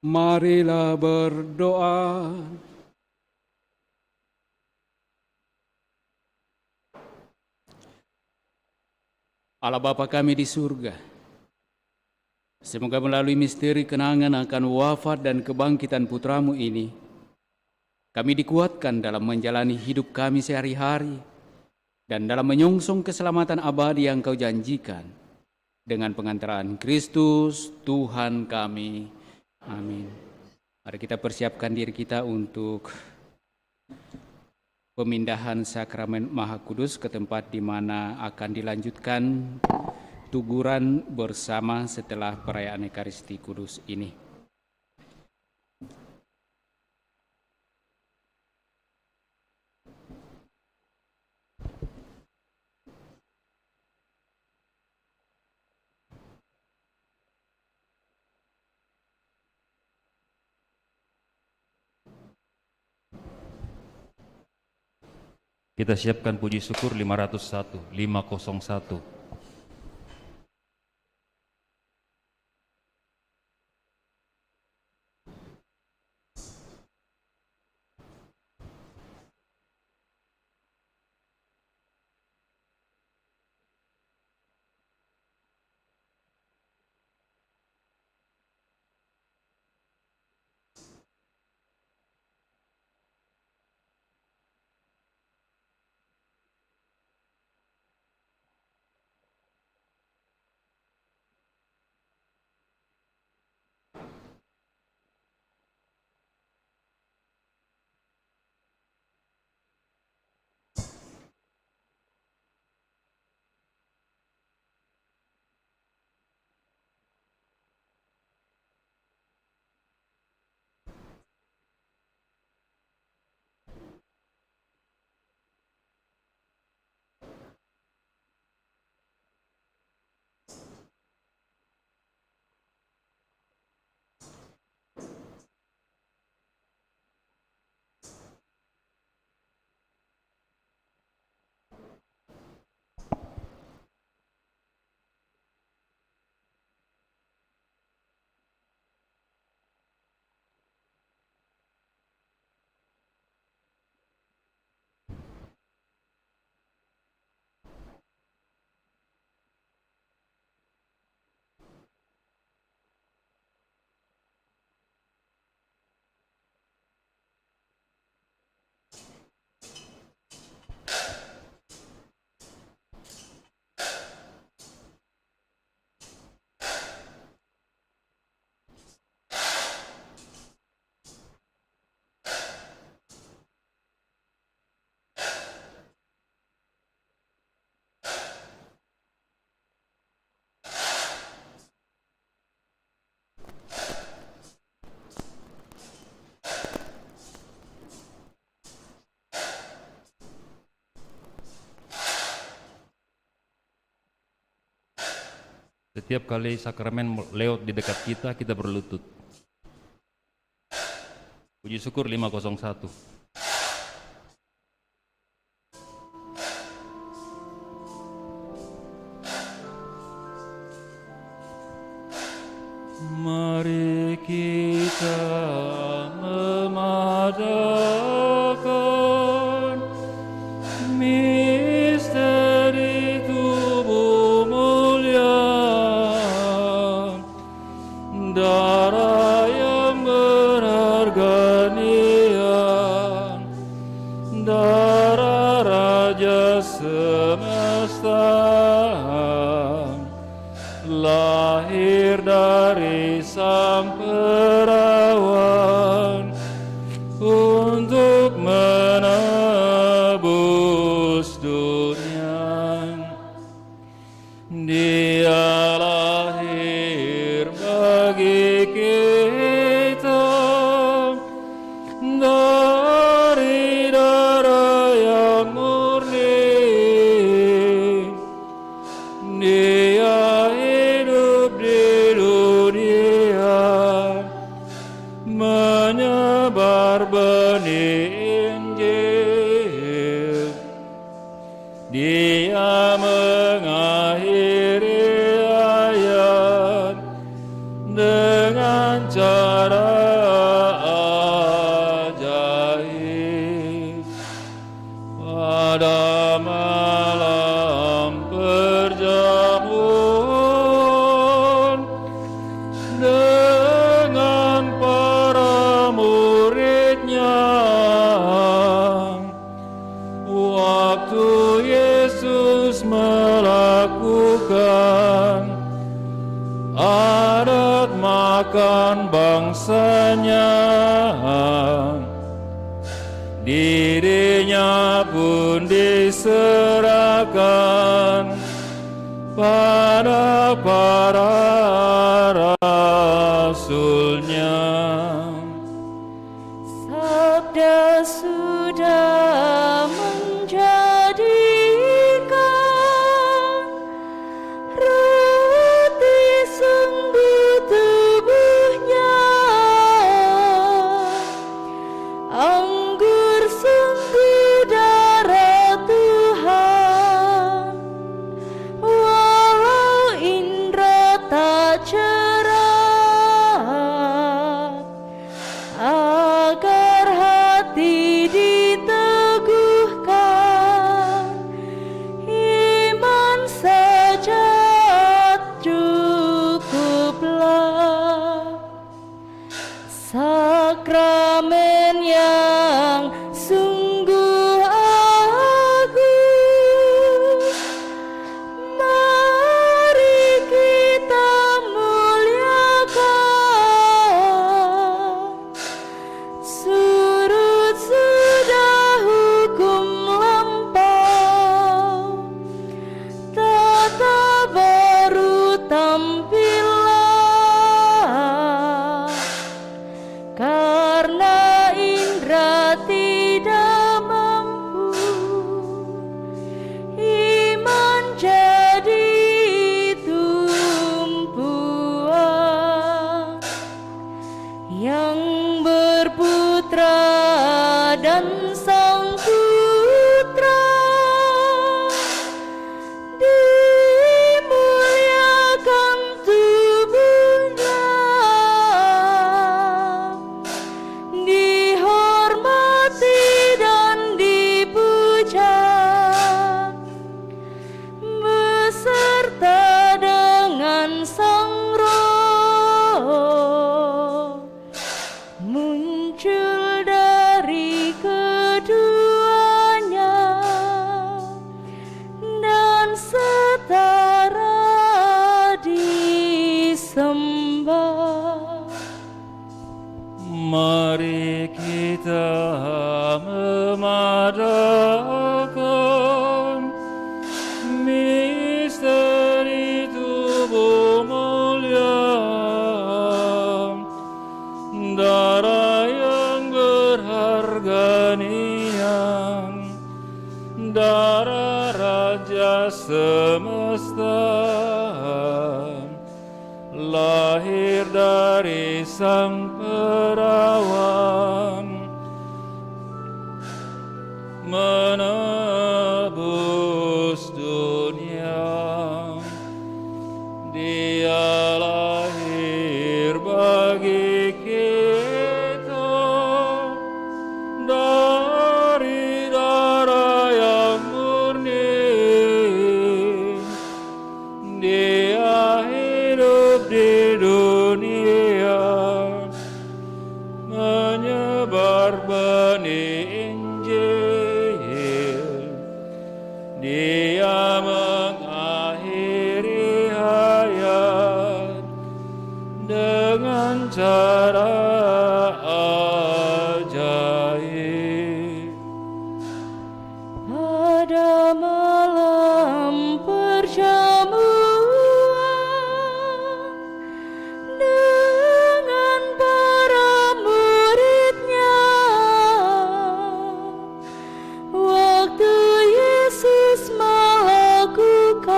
Marilah berdoa. Allah Bapa kami di surga, semoga melalui misteri kenangan akan wafat dan kebangkitan putramu ini, kami dikuatkan dalam menjalani hidup kami sehari-hari dan dalam menyongsong keselamatan abadi yang Kau janjikan. Dengan pengantaran Kristus, Tuhan kami. Amin. Mari kita persiapkan diri kita untuk pemindahan sakramen Maha Kudus ke tempat di mana akan dilanjutkan tuguran bersama setelah perayaan Ekaristi Kudus ini. Kita siapkan puji syukur 501. Setiap kali sakramen lewat di dekat kita, kita berlutut. Puji syukur 501. Mari kita memadakan misteri tubuh mulia, darah yang berharga nian, darah Raja semesta, lahir dari Sang Perawan untuk menebus dunia. Dia lahir bagi kita dari darah yang murni. Dia hidup di dunia, menyebar benih Injil. Dia mengakhiri ayat dengan cara pada malam perjamuan dengan para muridnya, waktu Yesus melakukan adat makan bangsanya, dirinya pun diserahkan pada para rasulnya. Sabda sudah menjadikan roti sungguh tubuhnya, anggur sungguh darah Tuhan. Walau indra tak cerah, agar hati diteguhkan, iman saja cukuplah. Sakramen yang sungguh agung, mari kita muliakan. Surut sudah hukum lampau, tata baru tampillah. Karena indra tidak mampu, iman jadi tumpuan. Yang berputra dan sang putra dimuliakan tubuhnya, dihormati dan dipuja, beserta dengan sang roh, muncul dari keduanya dan setara disembah. Mari kita memadakan misteri tubuh mulia, darah yang berharga niang, darah Raja semesta, lahir dari sang perawan, menebus dunia. Dia lahir bagi kita dari darah yang murni. Dia hidup di dunia, menyebar benih Injil. Dia mengakhiri hayat dengan cara ajaib. Pada malam perjamuan dengan para muridnya, waktu Yesus melakukan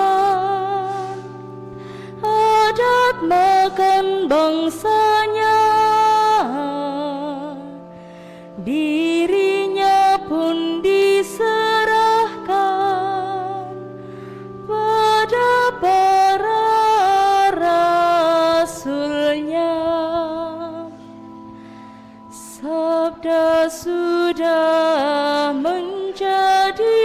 adat makan bangsanya, dirinya pun diserahkan pada para rasulnya. Sabda sudah menjadi